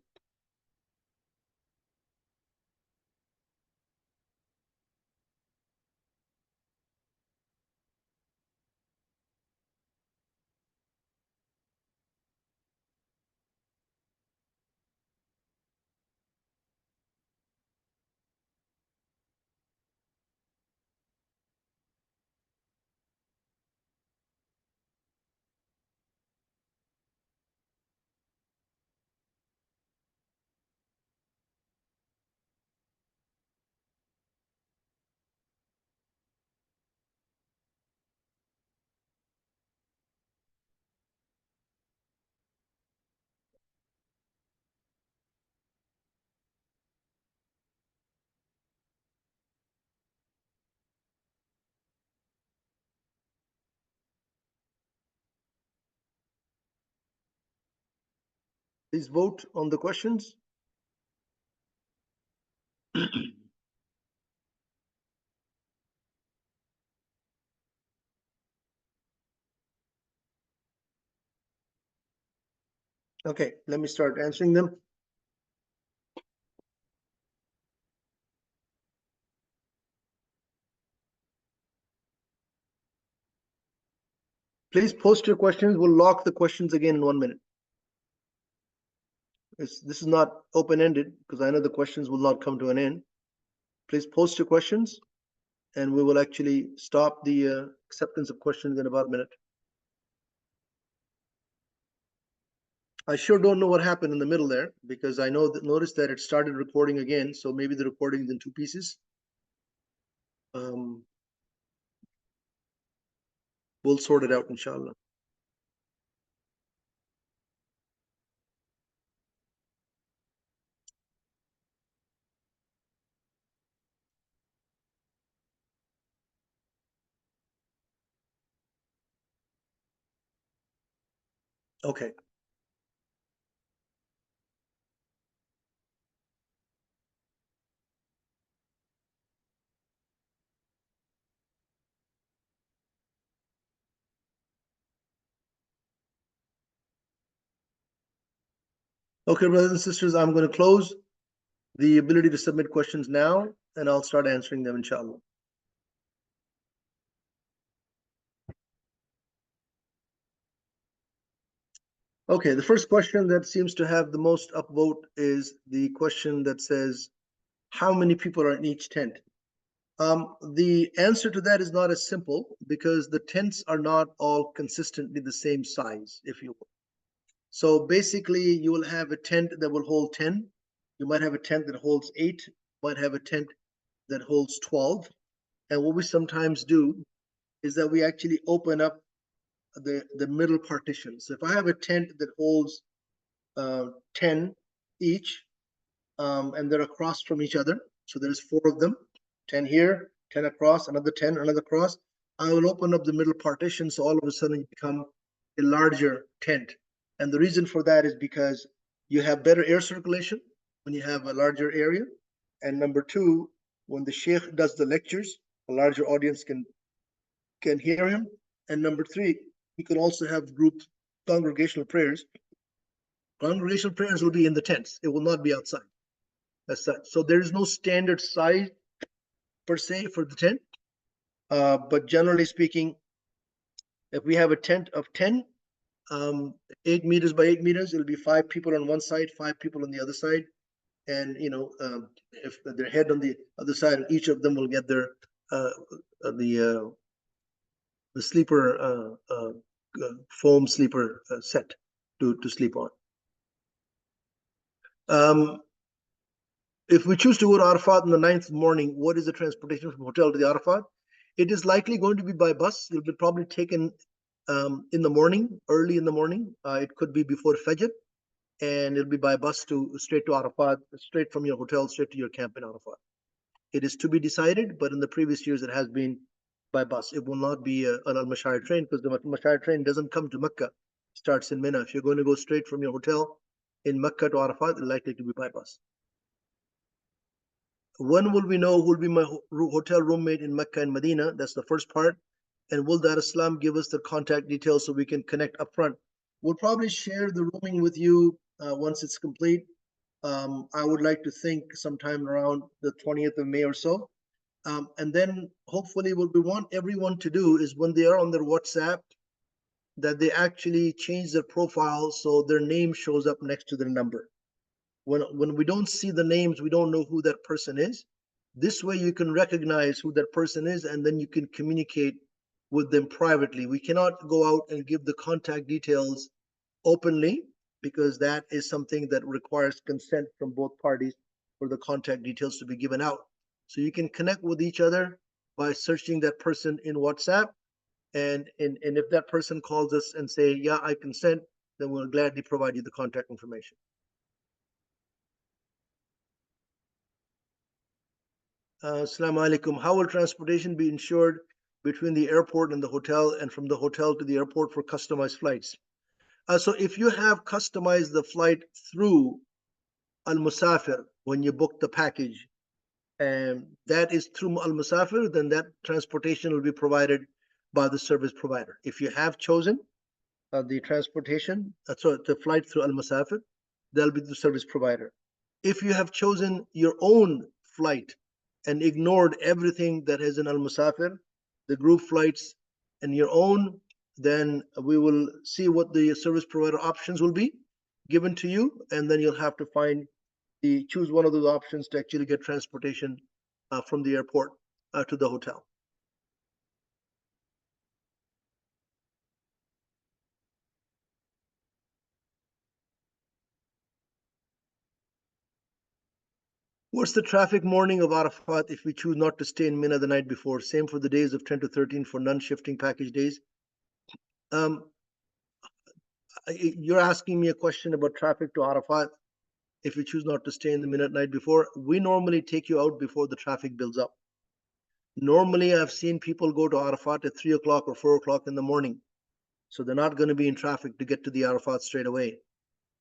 A: Please vote on the questions. Okay, let me start answering them. Please post your questions. We'll lock the questions again in 1 minute. This is not open-ended because I know the questions will not come to an end. Please post your questions, and we will actually stop the acceptance of questions in about a minute. I sure don't know what happened in the middle there, because I noticed that it started recording again, so maybe the recording is in two pieces. We'll sort it out, inshallah. Okay. Okay, brothers and sisters, I'm going to close the ability to submit questions now, and I'll start answering them, inshallah. Okay, the first question that seems to have the most upvote is the question that says, how many people are in each tent? The answer to that is not as simple, because the tents are not all consistently the same size, if you will. So basically, you will have a tent that will hold 10. You might have a tent that holds 8. You might have a tent that holds 12. And what we sometimes do is that we actually open up the middle partition. So if I have a tent that holds 10 each, and they're across from each other, so there's 4 of them, 10 here, 10 across, another 10, another across, I will open up the middle partition, so all of a sudden you become a larger tent. And the reason for that is because you have better air circulation when you have a larger area. And number 2, when the sheikh does the lectures, a larger audience can hear him. And number 3, you can also have group congregational prayers. Congregational prayers will be in the tents. It will not be outside as such. So there is no standard size per se for the tent. But generally speaking, if we have a tent of 10, 8 meters by 8 meters, it'll be 5 people on one side, 5 people on the other side. And, if their head on the other side, each of them will get their, the sleeper, foam sleeper set to sleep on. If we choose to go to Arafat on the 9th morning, what is the transportation from hotel to the Arafat? It is likely going to be by bus. You'll be probably taken in the morning, early in the morning. It could be before Fajr, and it'll be by bus straight to Arafat, straight from your hotel, straight to your camp in Arafat. It is to be decided, but in the previous years it has been by bus. It will not be an Al-Mashar train, because the Mashar train doesn't come to Mecca, starts in Mina. If you're going to go straight from your hotel in Mecca to Arafat, it's likely to be by bus. When will we know who will be my hotel roommate in Mecca and Medina? That's the first part. And will Dar Islam give us the contact details so we can connect up front? We'll probably share the rooming with you once it's complete. I would like to think sometime around the 20th of May or so. And then hopefully what we want everyone to do is when they are on their WhatsApp, that they actually change their profile so their name shows up next to their number. When we don't see the names, we don't know who that person is. This way you can recognize who that person is, and then you can communicate with them privately. We cannot go out and give the contact details openly, because that is something that requires consent from both parties for the contact details to be given out. So you can connect with each other by searching that person in WhatsApp, and if that person calls us and say, yeah, I consent, then we'll gladly provide you the contact information. Assalamu alaikum. How will transportation be ensured between the airport and the hotel, and from the hotel to the airport for customized flights? So if you have customized the flight through Al-Musafir, when you book the package, and that is through Al-Musafir, then that transportation will be provided by the service provider. If you have chosen the transportation, the flight through Al-Musafir, that'll be the service provider. If you have chosen your own flight and ignored everything that is in Al-Musafir, the group flights and your own, then we will see what the service provider options will be given to you, and then you'll have to choose one of those options to actually get transportation from the airport. to the hotel. What's the traffic morning of Arafat if we choose not to stay in Mina the night before? Same for the days of 10 to 13 for non-shifting package days. You're asking me a question about traffic to Arafat if we choose not to stay in the Mina night before. We normally take you out before the traffic builds up. Normally, I've seen people go to Arafat at 3 o'clock or 4 o'clock in the morning. So they're not going to be in traffic to get to the Arafat straight away.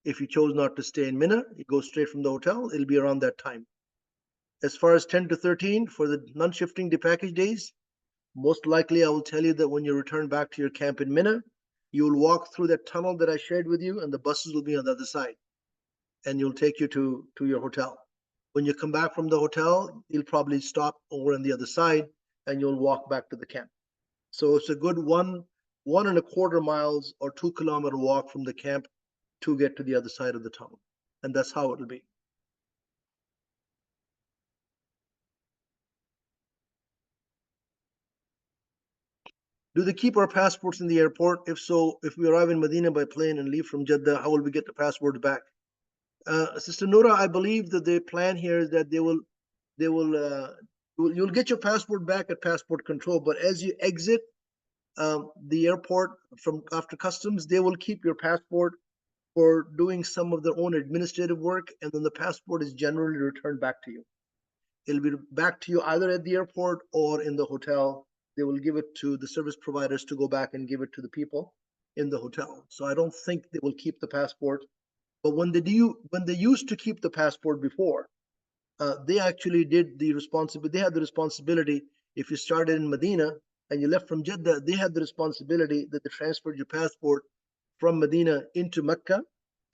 A: If you chose not to stay in Mina, you go straight from the hotel, it'll be around that time. As far as 10 to 13 for the non-shifting package days, most likely I will tell you that when you return back to your camp in Mina, you will walk through that tunnel that I shared with you, and the buses will be on the other side, and you'll take you to your hotel. When you come back from the hotel, you'll probably stop over on the other side, and you'll walk back to the camp. So it's a good 1.25 miles or 2 kilometer walk from the camp to get to the other side of the tunnel, and that's how it'll be. Do they keep our passports in the airport? If so, if we arrive in Medina by plane and leave from Jeddah, how will we get the passports back? Sister Noura, I believe that the plan here is that you'll get your passport back at passport control, but as you exit the airport from after customs, they will keep your passport for doing some of their own administrative work, and then the passport is generally returned back to you. It'll be back to you either at the airport or in the hotel. They will give it to the service providers to go back and give it to the people in the hotel. So I don't think they will keep the passport. But when they used to keep the passport before, they actually did the responsibility. They had the responsibility. If you started in Medina and you left from Jeddah, they had the responsibility that they transferred your passport from Medina into Mecca,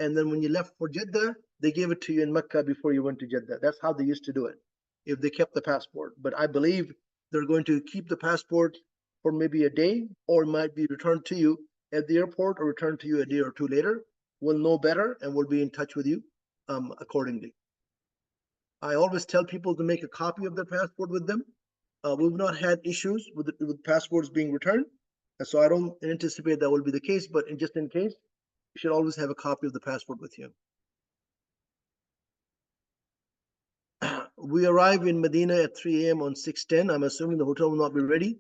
A: and then when you left for Jeddah, they gave it to you in Mecca before you went to Jeddah. That's how they used to do it, if they kept the passport. But I believe they're going to keep the passport for maybe a day, or it might be returned to you at the airport or returned to you a day or two later. We'll know better and we'll be in touch with you accordingly. I always tell people to make a copy of their passport with them. We've not had issues with passports being returned, and so I don't anticipate that will be the case, but just in case, you should always have a copy of the passport with you. We arrive in Medina at 3 a.m. on 6/10. I'm assuming the hotel will not be ready.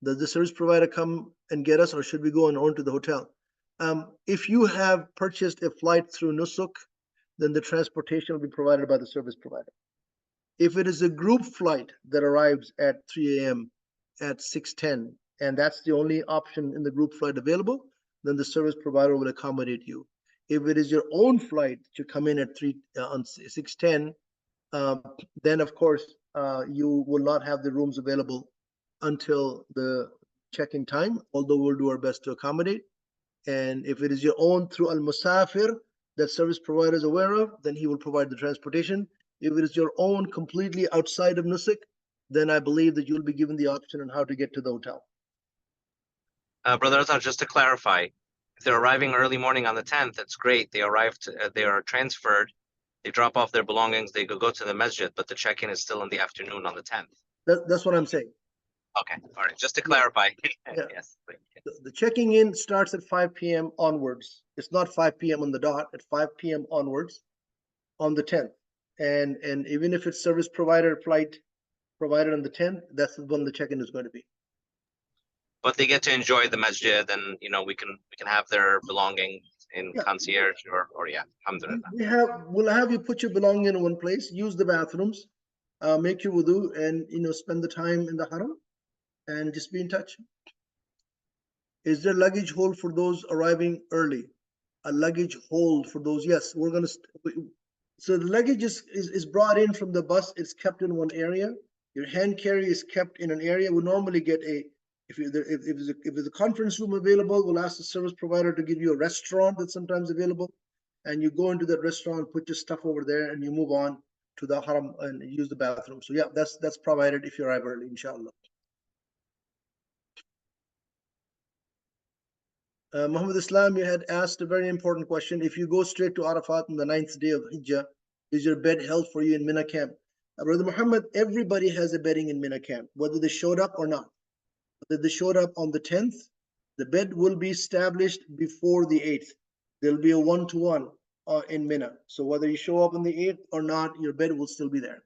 A: Does the service provider come and get us, or should we go on to the hotel? If you have purchased a flight through Nusuk, then the transportation will be provided by the service provider. If it is a group flight that arrives at 3 a.m. at 6:10, and that's the only option in the group flight available, then the service provider will accommodate you. If it is your own flight to come in at on 6:10, then of course you will not have the rooms available until the check-in time, although we'll do our best to accommodate. And if it is your own through Al-Musafir that service provider is aware of, then he will provide the transportation. If it is your own completely outside of Nusuk, then I believe that you'll be given the option on how to get to the hotel.
B: Brother Azhar, just to clarify, if they're arriving early morning on the 10th, it's great. They are transferred, they drop off their belongings, they go to the masjid, but the check-in is still in the afternoon on the 10th.
A: That's what I'm saying.
B: Okay, all right, just to clarify.
A: Yeah.
B: Yes.
A: The checking in starts at 5 p.m. onwards. It's not 5 p.m. on the dot, at 5 p.m. onwards on the 10th. And even if it's service provider flight provided on the 10th, that's when the check-in is going to be.
B: But they get to enjoy the masjid, and we can have their belongings in concierge or yeah, alhamdulillah.
A: We'll have you put your belongings in one place, use the bathrooms, make your wudu, and spend the time in the haram, and just be in touch. Is there luggage hold for those arriving early? A luggage hold for those? Yes, we're gonna. So the luggage is brought in from the bus. It's kept in one area. Your hand carry is kept in an area. We normally get if there's a conference room available, we'll ask the service provider to give you a restaurant that's sometimes available, and you go into that restaurant, put your stuff over there, and you move on to the haram and use the bathroom. So yeah, that's provided if you arrive early, inshallah. Muhammad Islam, you had asked a very important question. If you go straight to Arafat on the 9th day of Hijjah, is your bed held for you in Mina camp? Brother Muhammad, everybody has a bedding in Mina camp, whether they showed up or not. Whether they showed up on the 10th, the bed will be established before the 8th. There'll be a one-to-one in Mina. So whether you show up on the 8th or not, your bed will still be there.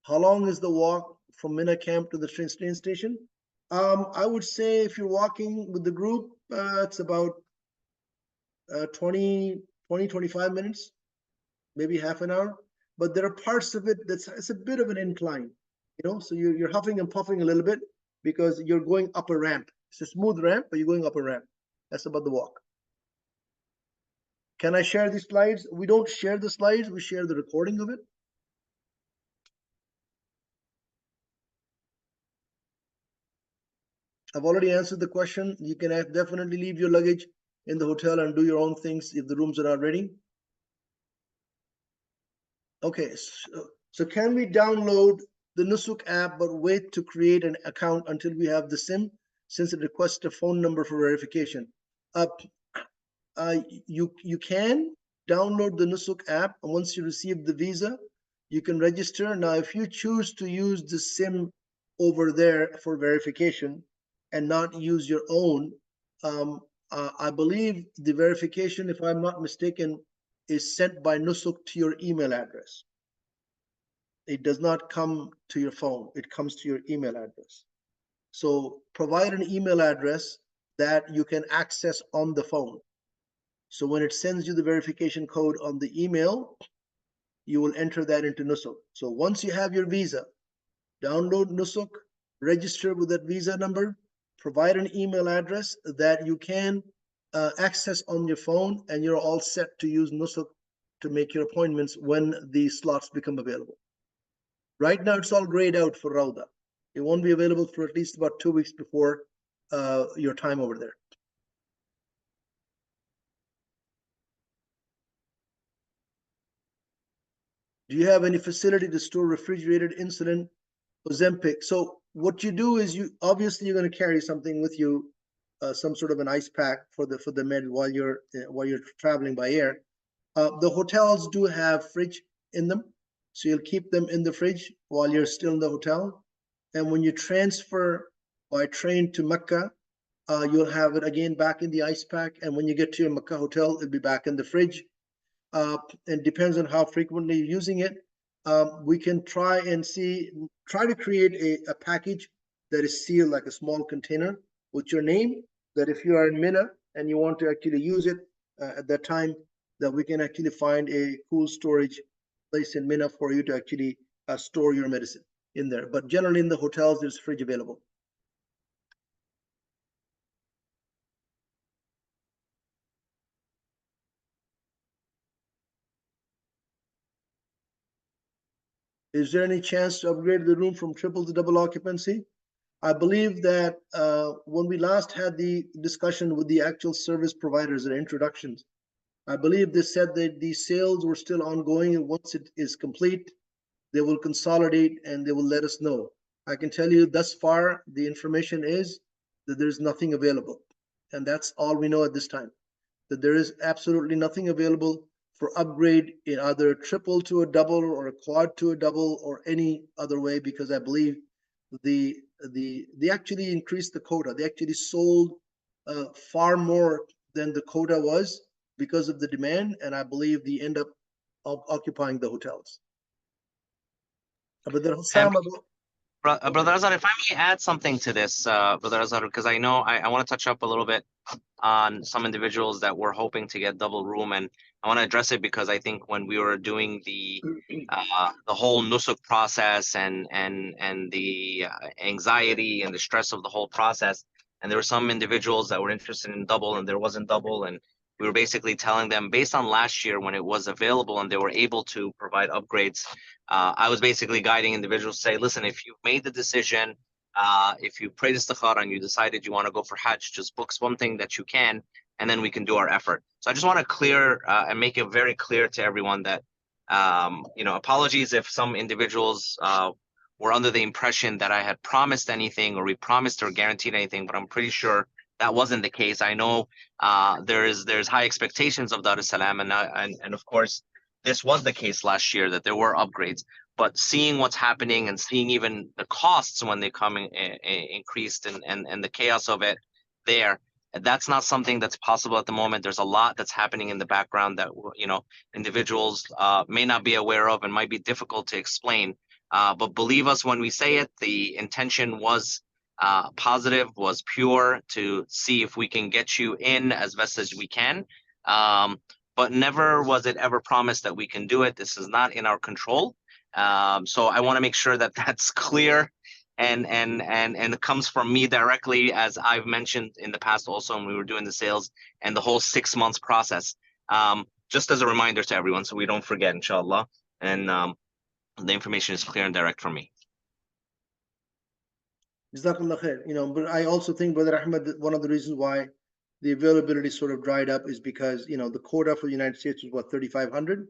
A: How long is the walk from Mina camp to the train station? I would say if you're walking with the group, it's about 20, 25 minutes, maybe half an hour. But there are parts of it it's a bit of an incline, so you're huffing and puffing a little bit because you're going up a ramp. It's a smooth ramp, but you're going up a ramp. That's about the walk. Can I share these slides? We don't share the slides, we share the recording of it. I've already answered the question. You can definitely leave your luggage in the hotel and do your own things if the rooms are not ready. Okay, so can we download the Nusuk app but wait to create an account until we have the SIM, since it requests a phone number for verification? You can download the Nusuk app, and once you receive the visa, you can register. Now, if you choose to use the SIM over there for verification and not use your own, I believe the verification, if I'm not mistaken, is sent by Nusuk to your email address. It does not come to your phone, it comes to your email address. So provide an email address that you can access on the phone. So when it sends you the verification code on the email, you will enter that into Nusuk. So once you have your visa, download Nusuk, register with that visa number, provide an email address that you can access on your phone, and you're all set to use Nusuk to make your appointments when the slots become available. Right now, it's all grayed out for Rauda. It won't be available for at least about 2 weeks before your time over there. Do you have any facility to store refrigerated insulin, Ozempic? So what you do is obviously you're going to carry something with you, some sort of an ice pack for the med while you're traveling by air. The hotels do have fridge in them, so you'll keep them in the fridge while you're still in the hotel. And when you transfer by train to Mecca, you'll have it again back in the ice pack. And when you get to your Mecca hotel, it'll be back in the fridge. And depends on how frequently you're using it. We can try to create a package that is sealed like a small container with your name, that if you are in Mina and you want to actually use it at that time, that we can actually find a cool storage place in Mina for you to actually store your medicine in there. But generally in the hotels, there's fridge available. Is there any chance to upgrade the room from triple to double occupancy? I believe that when we last had the discussion with the actual service providers and introductions, I believe they said that the sales were still ongoing, and once it is complete, they will consolidate and they will let us know. I can tell you thus far, the information is that there's nothing available. And that's all we know at this time, that there is absolutely nothing available for upgrade in either a triple to a double or a quad to a double or any other way, because I believe they actually increased the quota. They actually sold far more than the quota was because of the demand, and I believe they end up occupying the hotels. Brother
B: Azhar, if I may add something to this, Brother Azhar, because I know I want to touch up a little bit on some individuals that were hoping to get double room, and I want to address it because I think when we were doing the whole nusuk process and the anxiety and the stress of the whole process, and there were some individuals that were interested in double and there wasn't double, and we were basically telling them based on last year when it was available and they were able to provide upgrades. I was basically guiding individuals to say, listen, if you've made the decision, if you prayed istikhara and you decided you want to go for Hajj, just book something that you can, and then we can do our effort. So I just want to clear and make it very clear to everyone that, apologies if some individuals were under the impression that I had promised anything or we promised or guaranteed anything, but I'm pretty sure that wasn't the case. I know there's high expectations of Dar es Salaam, and of course, this was the case last year, that there were upgrades. But seeing what's happening and seeing even the costs when they come increased and the chaos of it there, that's not something that's possible at the moment. There's a lot that's happening in the background that individuals may not be aware of and might be difficult to explain. But believe us when we say it, the intention was positive, was pure, to see if we can get you in as best as we can. But never was it ever promised that we can do it. This is not in our control. So I want to make sure that that's clear and it comes from me directly, as I've mentioned in the past also when we were doing the sales and the whole 6 months process. Just as a reminder to everyone, so we don't forget, inshallah. And the information is clear and direct from me.
A: Jazakallah khair. But I also think, Brother Ahmed, that one of the reasons why the availability sort of dried up is because, the quota for the United States was what, 3,500?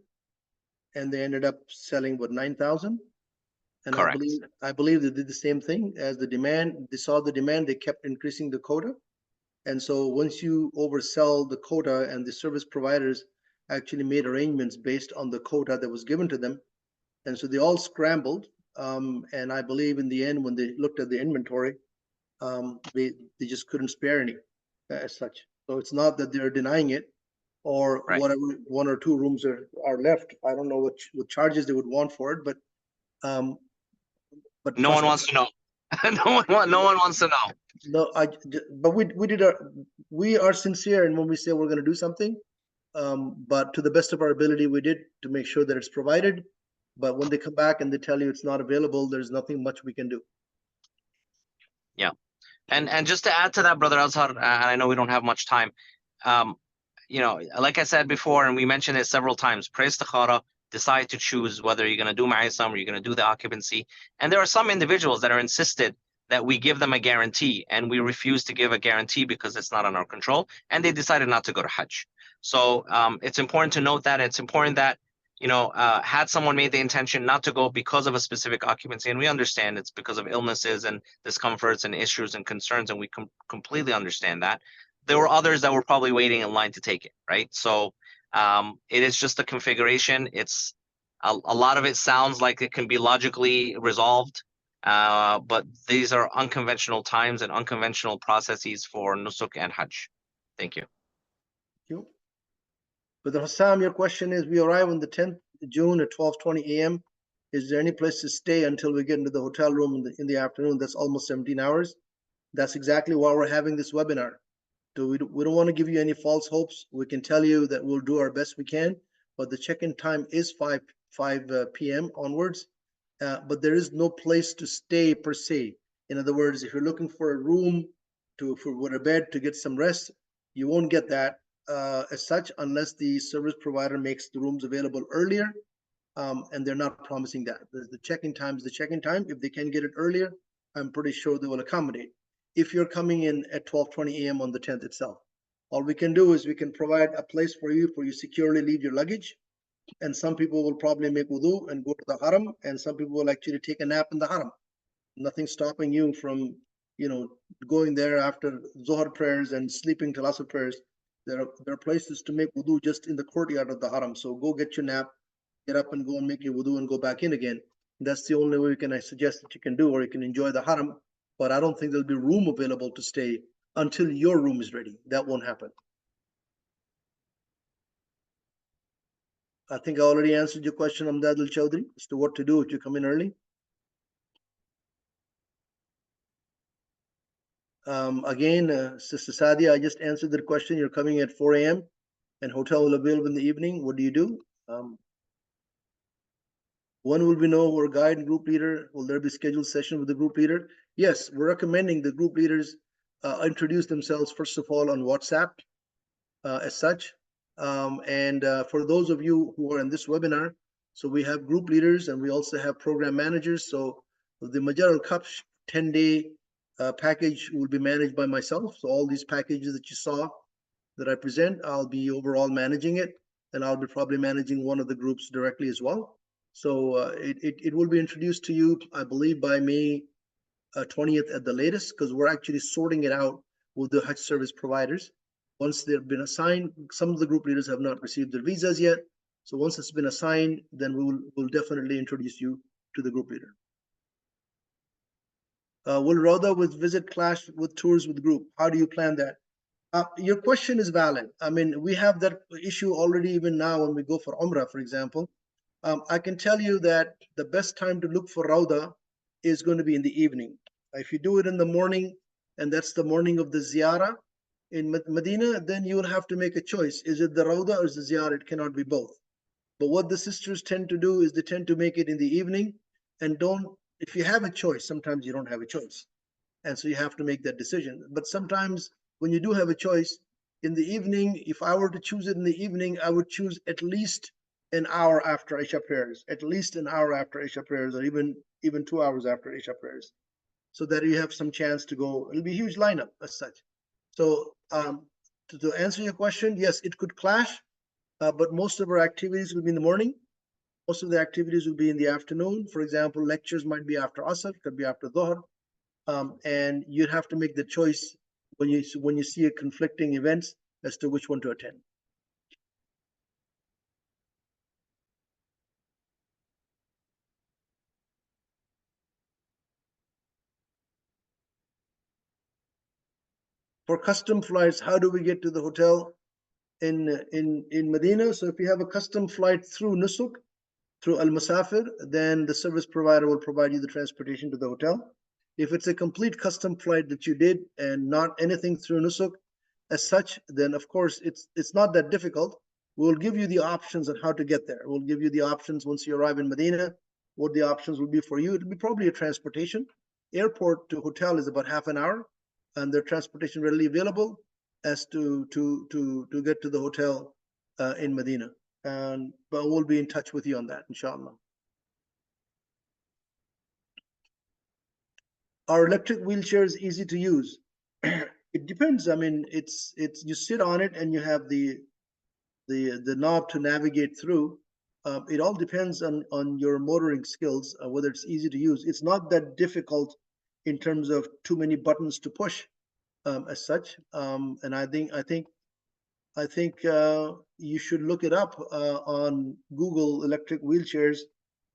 A: And they ended up selling what, 9,000? And
B: Correct.
A: I believe they did the same thing as the demand. They saw the demand, they kept increasing the quota. And so once you oversell the quota, and the service providers actually made arrangements based on the quota that was given to them, and so they all scrambled. And I believe in the end, when they looked at the inventory, they just couldn't spare any as such. So it's not that they're denying it, or
B: Right.
A: whatever, 1 or 2 rooms are left. I don't know what charges they would want for it, but
B: no one wants to know. No one wants to know.
A: No, but we are sincere, and when we say we're going to do something, but to the best of our ability, we did, to make sure that it's provided. But when they come back and they tell you it's not available, there's nothing much we can do.
B: Yeah. And just to add to that, Brother Azhar, and I know we don't have much time, like I said before, and we mentioned it several times, pray istikhara, decide to choose whether you're going to do ma'isam or you're going to do the occupancy. And there are some individuals that are insisted that we give them a guarantee, and we refuse to give a guarantee because it's not in our control, and they decided not to go to Hajj. So it's important to note that. It's important that, had someone made the intention not to go because of a specific occupancy, and we understand it's because of illnesses and discomforts and issues and concerns, and we completely understand that. There were others that were probably waiting in line to take it, right? So it is just a configuration. It's a lot of it sounds like it can be logically resolved, but these are unconventional times and unconventional processes for Nusuk and Hajj. Thank you.
A: Thank you. Brother Hassam, your question is, we arrive on the 10th of June at 12:20 a.m. Is there any place to stay until we get into the hotel room in the afternoon? That's almost 17 hours. That's exactly why we're having this webinar. So we don't want to give you any false hopes. We can tell you that we'll do our best we can, but the check-in time is 5 p.m. onwards. But there is no place to stay per se. In other words, if you're looking for a room for a bed to get some rest, you won't get that as such unless the service provider makes the rooms available earlier, and they're not promising that. The check-in time is the check-in time. If they can get it earlier, I'm pretty sure they will accommodate. If you're coming in at 12:20 a.m. on the 10th itself, all we can do is we can provide a place for you securely leave your luggage. And some people will probably make wudu and go to the haram, and some people will actually take a nap in the haram. Nothing stopping you from, going there after Zohar prayers and sleeping till Asr prayers. There are places to make wudu just in the courtyard of the haram. So go get your nap, get up and go and make your wudu and go back in again. That's the only way I suggest that you can do, or you can enjoy the haram. But I don't think there'll be room available to stay until your room is ready. That won't happen. I think I already answered your question, Amdad Al-Chowdhury, as to what to do if you come in early. Again, Sister Sadia, I just answered the question. You're coming at 4 a.m. and hotel will be available in the evening. What do you do? When will we know our guide and group leader? Will there be scheduled session with the group leader? Yes, we're recommending the group leaders introduce themselves, first of all, on WhatsApp as such. And for those of you who are in this webinar, so we have group leaders and we also have program managers. So the Majar Alkabsh 10-day package will be managed by myself. So all these packages that you saw that I present, I'll be overall managing it, and I'll be probably managing one of the groups directly as well. So it will be introduced to you, I believe, by May 20th at the latest, because we're actually sorting it out with the Hajj service providers. Once they've been assigned, some of the group leaders have not received their visas yet. So once it's been assigned, then we'll definitely introduce you to the group leader. Will Rhoda with visit clash with tours with group? How do you plan that? Your question is valid. I mean, we have that issue already even now when we go for Umrah, for example. I can tell you that the best time to look for Rauda is going to be in the evening. If you do it in the morning, and that's the morning of the ziyarah in Medina, then you will have to make a choice. Is it the Rauda or is the ziyarah? It cannot be both. But what the sisters tend to do is they tend to make it in the evening, and if you have a choice, sometimes you don't have a choice. And so you have to make that decision. But sometimes when you do have a choice, in the evening, if I were to choose it in the evening, I would choose at least an hour after Isha prayers, at least an hour after Isha prayers, or even 2 hours after Isha prayers, so that you have some chance to go. It'll be a huge lineup as such. So to answer your question, yes, it could clash, but most of our activities will be in the morning. Most of the activities will be in the afternoon. For example, lectures might be after Asr, could be after Dhuhr, and you'd have to make the choice when you see a conflicting events as to which one to attend. For custom flights, how do we get to the hotel in Medina? So if you have a custom flight through Nusuk, through Al Musafir, then the service provider will provide you the transportation to the hotel. If it's a complete custom flight that you did and not anything through Nusuk as such, then of course it's not that difficult. We'll give you the options on how to get there. We'll give you the options once you arrive in Medina, what the options will be for you. It'll be probably a transportation. Airport to hotel is about half an hour, and there's transportation readily available as to get to the hotel in Medina. But we'll be in touch with you on that, inshallah. Are electric wheelchairs easy to use? It depends. I mean, it's you sit on it and you have the knob to navigate through. It all depends on your motoring skills, whether it's easy to use. It's not that difficult in terms of too many buttons to push as such. And I think you should look it up on Google electric wheelchairs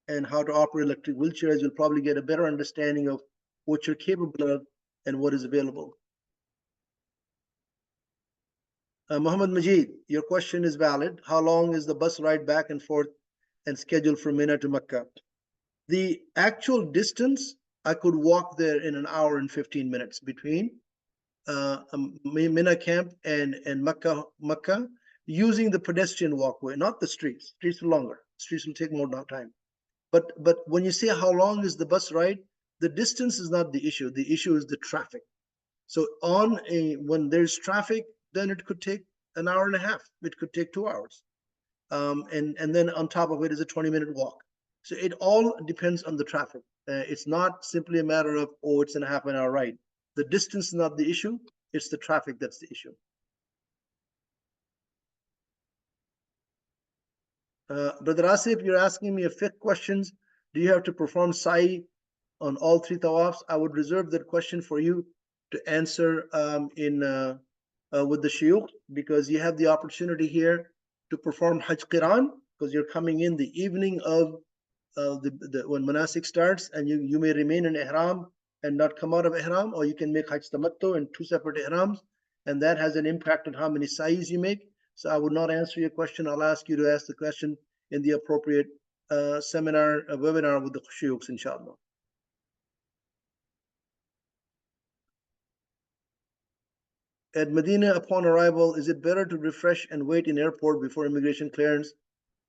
A: and how to operate electric wheelchairs. You'll probably get a better understanding of what you're capable of and what is available. Muhammad Majid, your question is valid. How long is the bus ride back and forth and scheduled from Mina to Mecca? The actual distance, I could walk there in an hour and 15 minutes between Mina camp and Mecca, using the pedestrian walkway, not the streets. Streets are longer. Streets will take more time. But when you say how long is the bus ride, the distance is not the issue. The issue is the traffic. So when there's traffic, then it could take an hour and a half. It could take 2 hours. And then on top of it is a 20-minute walk. So it all depends on the traffic. It's not simply a matter of, oh, it's in a half an hour ride. The distance is not the issue. It's the traffic that's the issue. Brother Asif, you're asking me a fifth questions. Do you have to perform sa'i on all 3 tawafs? I would reserve that question for you to answer with the shuyukh, because you have the opportunity here to perform Hajj Qiran, because you're coming in the evening of when Manasik starts, and you may remain in Ihram and not come out of Ihram, or you can make Hajj Tamattu in 2 separate Ihrams, and that has an impact on how many sa'is you make. So I would not answer your question. I'll ask you to ask the question in the appropriate webinar with the shuyukhs, inshallah. At Medina, upon arrival, is it better to refresh and wait in airport before immigration clearance,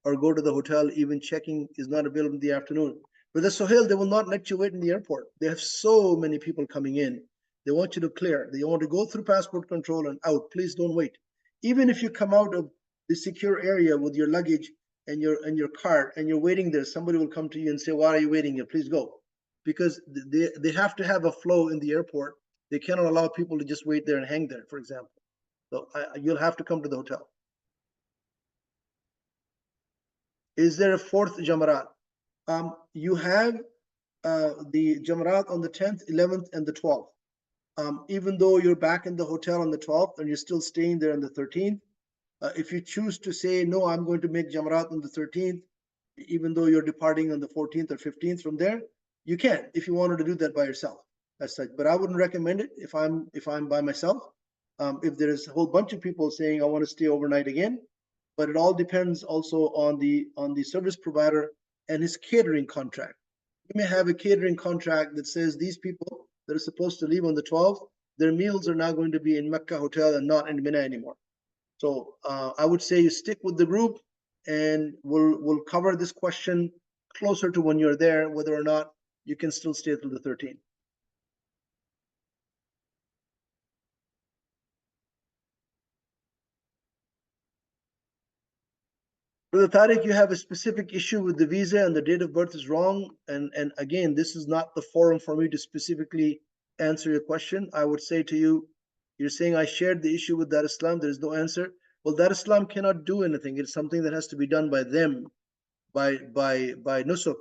A: or go to the hotel? Even checking is not available in the afternoon. But the Sohail, they will not let you wait in the airport. They have so many people coming in. They want you to clear. They want to go through passport control and out. Please don't wait. Even if you come out of the secure area with your luggage and your cart and you're waiting there, somebody will come to you and say, why are you waiting here? Please go. Because they have to have a flow in the airport. They cannot allow people to just wait there and hang there, for example. So you'll have to come to the hotel. Is there a 4th Jamarat? You have the Jamarat on the 10th, 11th, and the 12th. Even though you're back in the hotel on the 12th and you're still staying there on the 13th, If you choose to say, no, I'm going to make Jamarat on the 13th, even though you're departing on the 14th or 15th from there, you can if you wanted to do that by yourself as such. But I wouldn't recommend it if I'm by myself. If there is a whole bunch of people saying I want to stay overnight again, but it all depends also on the service provider and his catering contract. You may have a catering contract that says these people that are supposed to leave on the 12th, their meals are now going to be in Mecca hotel and not in Mina anymore. So I would say you stick with the group, and we'll cover this question closer to when you're there, whether or not you can still stay through the 13th. Brother Tariq, you have a specific issue with the visa and the date of birth is wrong. And again, this is not the forum for me to specifically answer your question. I would say to you, you're saying I shared the issue with Dar Islam. There is no answer. Well, Dar Islam cannot do anything. It's something that has to be done by them, by Nusuk.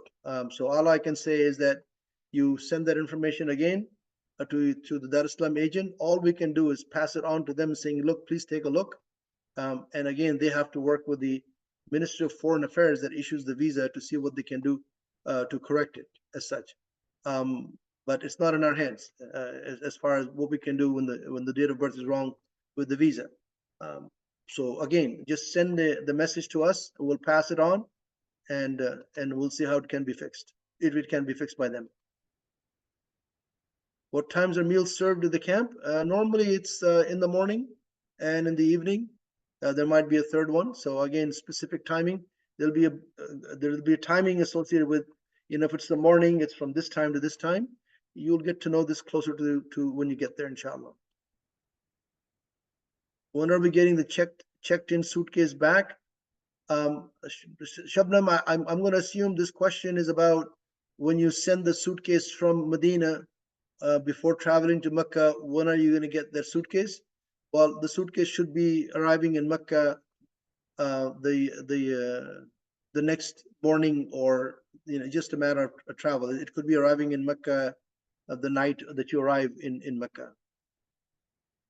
A: So all I can say is that you send that information again to the Dar Islam agent. All we can do is pass it on to them, saying, look, please take a look. And again, they have to work with the Ministry of Foreign Affairs that issues the visa to see what they can do to correct it as such. But it's not in our hands as far as what we can do when the date of birth is wrong with the visa. So again, just send the message to us. We'll pass it on, and we'll see how it can be fixed, if it can be fixed by them. What times are meals served at the camp? Normally it's in the morning and in the evening. There might be a third one. So again, specific timing. There'll be a timing associated with, if it's the morning, it's from this time to this time. You'll get to know this closer to when you get there, inshallah. When are we getting the checked in suitcase back? Shabnam, I'm going to assume this question is about when you send the suitcase from Medina before traveling to Mecca. When are you going to get that suitcase? Well, the suitcase should be arriving in Mecca the next morning, or just a matter of travel. It could be arriving in Mecca the night that you arrive in Mecca.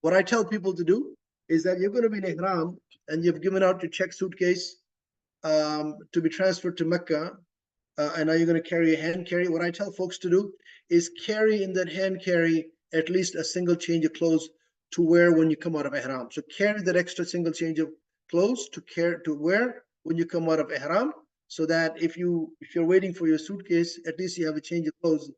A: What I tell people to do is that you're going to be in Ihram and you've given out your check suitcase to be transferred to Mecca, and now you're going to carry a hand carry. What I tell folks to do is carry in that hand carry at least a single change of clothes to wear when you come out of Ihram. So carry that extra single change of clothes to wear when you come out of Ihram, so that if you're waiting for your suitcase, at least you have a change of clothes.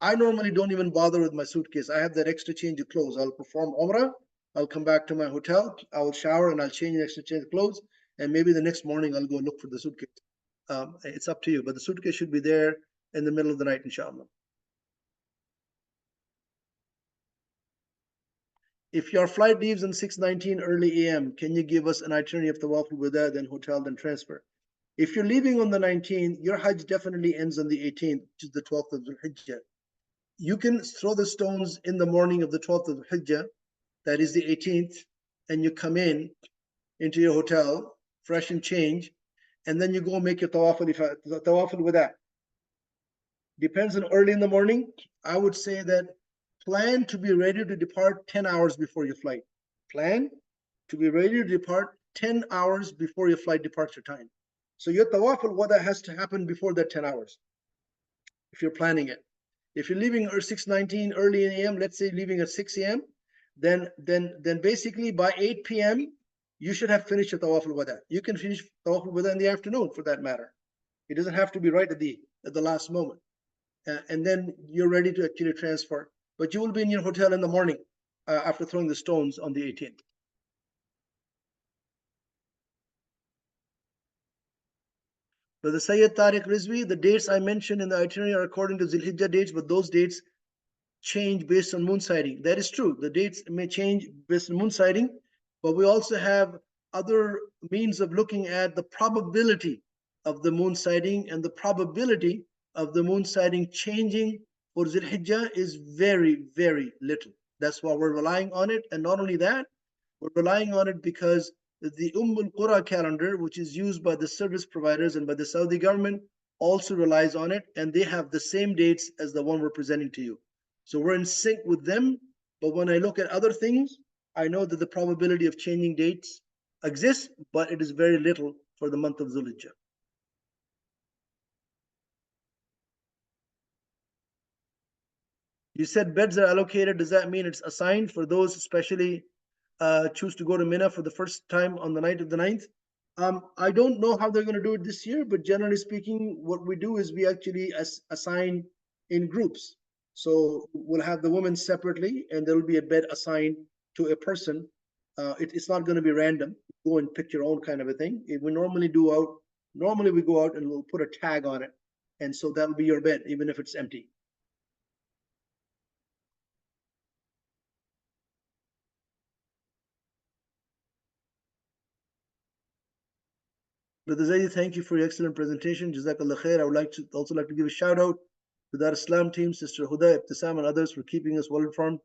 A: I normally don't even bother with my suitcase. I have that extra change of clothes. I'll perform Umrah, I'll come back to my hotel, I'll shower, and I'll change an extra change of clothes, and maybe the next morning I'll go look for the suitcase. It's up to you, but the suitcase should be there in the middle of the night, inshallah. If your flight leaves on 6:19 early AM, can you give us an itinerary of Tawaf al-Wada, then hotel, then transfer? If you're leaving on the 19th, your Hajj definitely ends on the 18th, which is the 12th of Hijjah. You can throw the stones in the morning of the 12th of Hijjah, that is the 18th, and you come into your hotel, fresh and change, and then you go make your Tawaf al-Wada. Depends on early in the morning. I would say that plan to be ready to depart 10 hours before your flight. Plan to be ready to depart 10 hours before your flight departure time. So your Tawaf al-Wada has to happen before that 10 hours, if you're planning it. If you're leaving at 6:19 early in AM, let's say leaving at 6 AM, then basically by 8 PM, you should have finished your Tawaf al-Wada. You can finish Tawaf al-Wada in the afternoon, for that matter. It doesn't have to be right at the last moment. And then you're ready to actually transfer. But you will be in your hotel in the morning after throwing the stones on the 18th. For the Sayyid Tariq Rizvi, the dates I mentioned in the itinerary are according to Zilhijjah dates, but those dates change based on moon sighting. That is true. The dates may change based on moon sighting, but we also have other means of looking at the probability of the moon sighting, and the probability of the moon sighting changing for Zilhijjah is very, very little. That's why we're relying on it. And not only that, we're relying on it because the Qura calendar, which is used by the service providers and by the Saudi government, also relies on it, and they have the same dates as the one we're presenting to you. So we're in sync with them. But when I look at other things, I know that the probability of changing dates exists, but it is very little for the month of Zulhijjah. You said beds are allocated. Does that mean it's assigned for those especially choose to go to Mina for the first time on the night of the 9th? I don't know how they're going to do it this year, but generally speaking, what we do is we actually assign in groups. So we'll have the women separately, and there will be a bed assigned to a person. It's not going to be random. Go and pick your own kind of a thing. We normally we go out and we'll put a tag on it, and so that'll be your bed, even if it's empty. Brother Zaidi, thank you for your excellent presentation. Jazakallah khair. I would also like to give a shout out to the Islam team, Sister Huda, Ibtisam, and others for keeping us well informed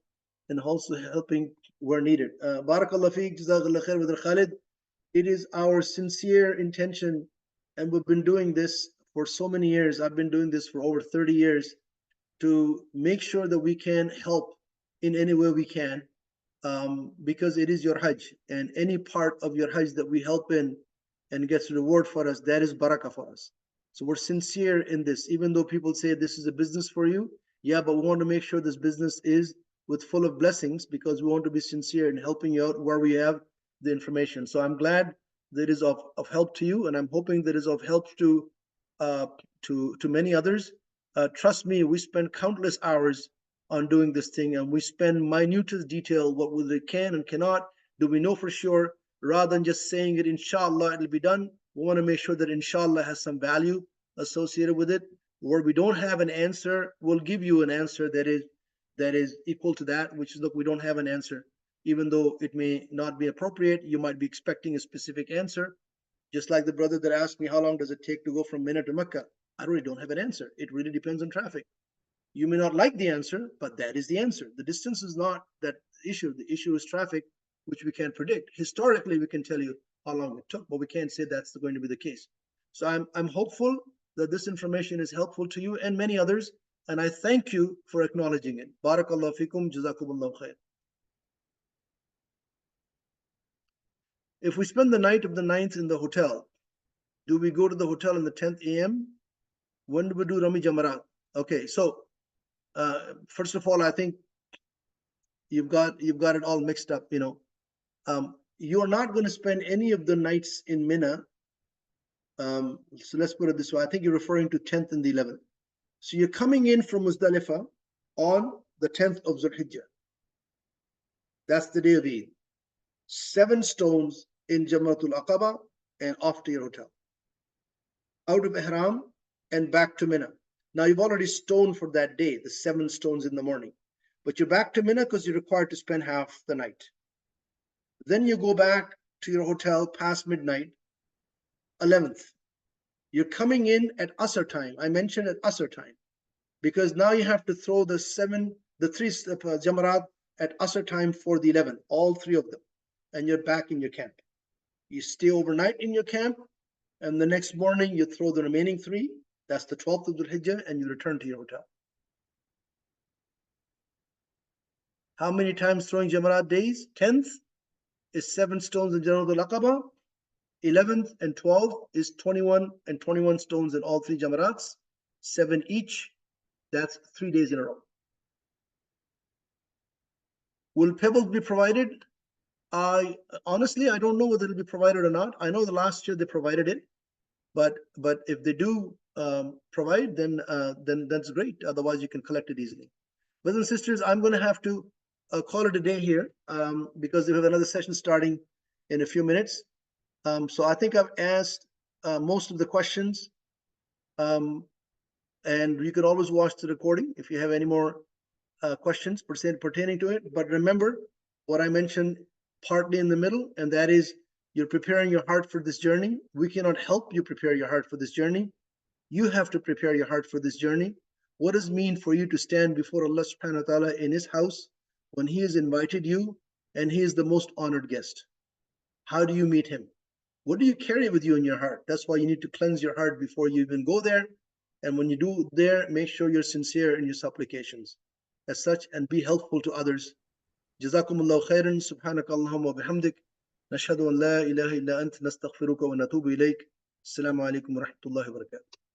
A: and also helping where needed. Barakallah feek, Jazakallah khair, Brother Khalid. It is our sincere intention, and we've been doing this for so many years. I've been doing this for over 30 years to make sure that we can help in any way we can, because it is your Hajj, and any part of your Hajj that we help in and gets reward for us, that is barakah for us. So we're sincere in this, even though people say this is a business for you. Yeah, but we want to make sure this business is with full of blessings, because we want to be sincere in helping you out where we have the information. So I'm glad that it is of help to you, and I'm hoping that it is of help to many others. Trust me, we spend countless hours on doing this thing, and we spend minutest detail what we can and cannot. Do we know for sure? Rather than just saying it, inshallah, it'll be done. We want to make sure that inshallah has some value associated with it. Where we don't have an answer, we'll give you an answer that is equal to that, which is, look, we don't have an answer. Even though it may not be appropriate, you might be expecting a specific answer. Just like the brother that asked me, how long does it take to go from Mina to Mecca? I really don't have an answer. It really depends on traffic. You may not like the answer, but that is the answer. The distance is not that issue. The issue is traffic, which we can't predict. Historically, we can tell you how long it took, but we can't say that's going to be the case. So I'm hopeful that this information is helpful to you and many others, and I thank you for acknowledging it. Barakallahu fikum, jazakumullahu khair. If we spend the night of the 9th in the hotel, do we go to the hotel in the 10th a.m.? When do we do Rami Jamarat? Okay, so first of all, I think you've got it all mixed up. You are not going to spend any of the nights in Mina. So let's put it this way. I think you're referring to 10th and the 11th. So you're coming in from Muzdalifah on the 10th of Zulhijjah. That's the day of Eid. 7 stones in Jamratul Aqaba and off to your hotel. Out of Ihram and back to Mina. Now you've already stoned for that day, the 7 stones in the morning. But you're back to Mina because you're required to spend half the night. Then you go back to your hotel past midnight, 11th. You're coming in at Asr time. I mentioned at Asr time, because now you have to throw the 3 Jamarat at Asr time for the 11th, all 3 of them, and you're back in your camp. You stay overnight in your camp, and the next morning you throw the remaining 3. That's the 12th of Dhul Hijjah, and you return to your hotel. How many times throwing Jamarat days? 10th is 7 stones in Jamratul Aqaba. 11th and 12th is 21 and 21 stones in all 3 Jamarats, 7 each. That's 3 days in a row. Will pebbles be provided? Honestly, I don't know whether it'll be provided or not. I know the last year they provided it, but if they do provide, then that's great. Otherwise, you can collect it easily. Brothers and sisters, I'm going to have to call it a day here because we have another session starting in a few minutes. So I think I've asked most of the questions, and you can always watch the recording if you have any more questions pertaining to it. But remember what I mentioned partly in the middle, and that is you're preparing your heart for this journey. We cannot help you prepare your heart for this journey. You have to prepare your heart for this journey. What does it mean for you to stand before Allah subhanahu wa ta'ala in His house when He has invited you and He is the most honored guest? How do you meet Him? What do you carry with you in your heart? That's why you need to cleanse your heart before you even go there. And when you do there, make sure you're sincere in your supplications as such, and be helpful to others. Jazakumullahu khairan. Subhanakallahumma wa bihamdik. نشهد أن لا إله إلا أنت نستغفرك ونتوب إليك. السلام عليكم ورحمة الله وبركاته.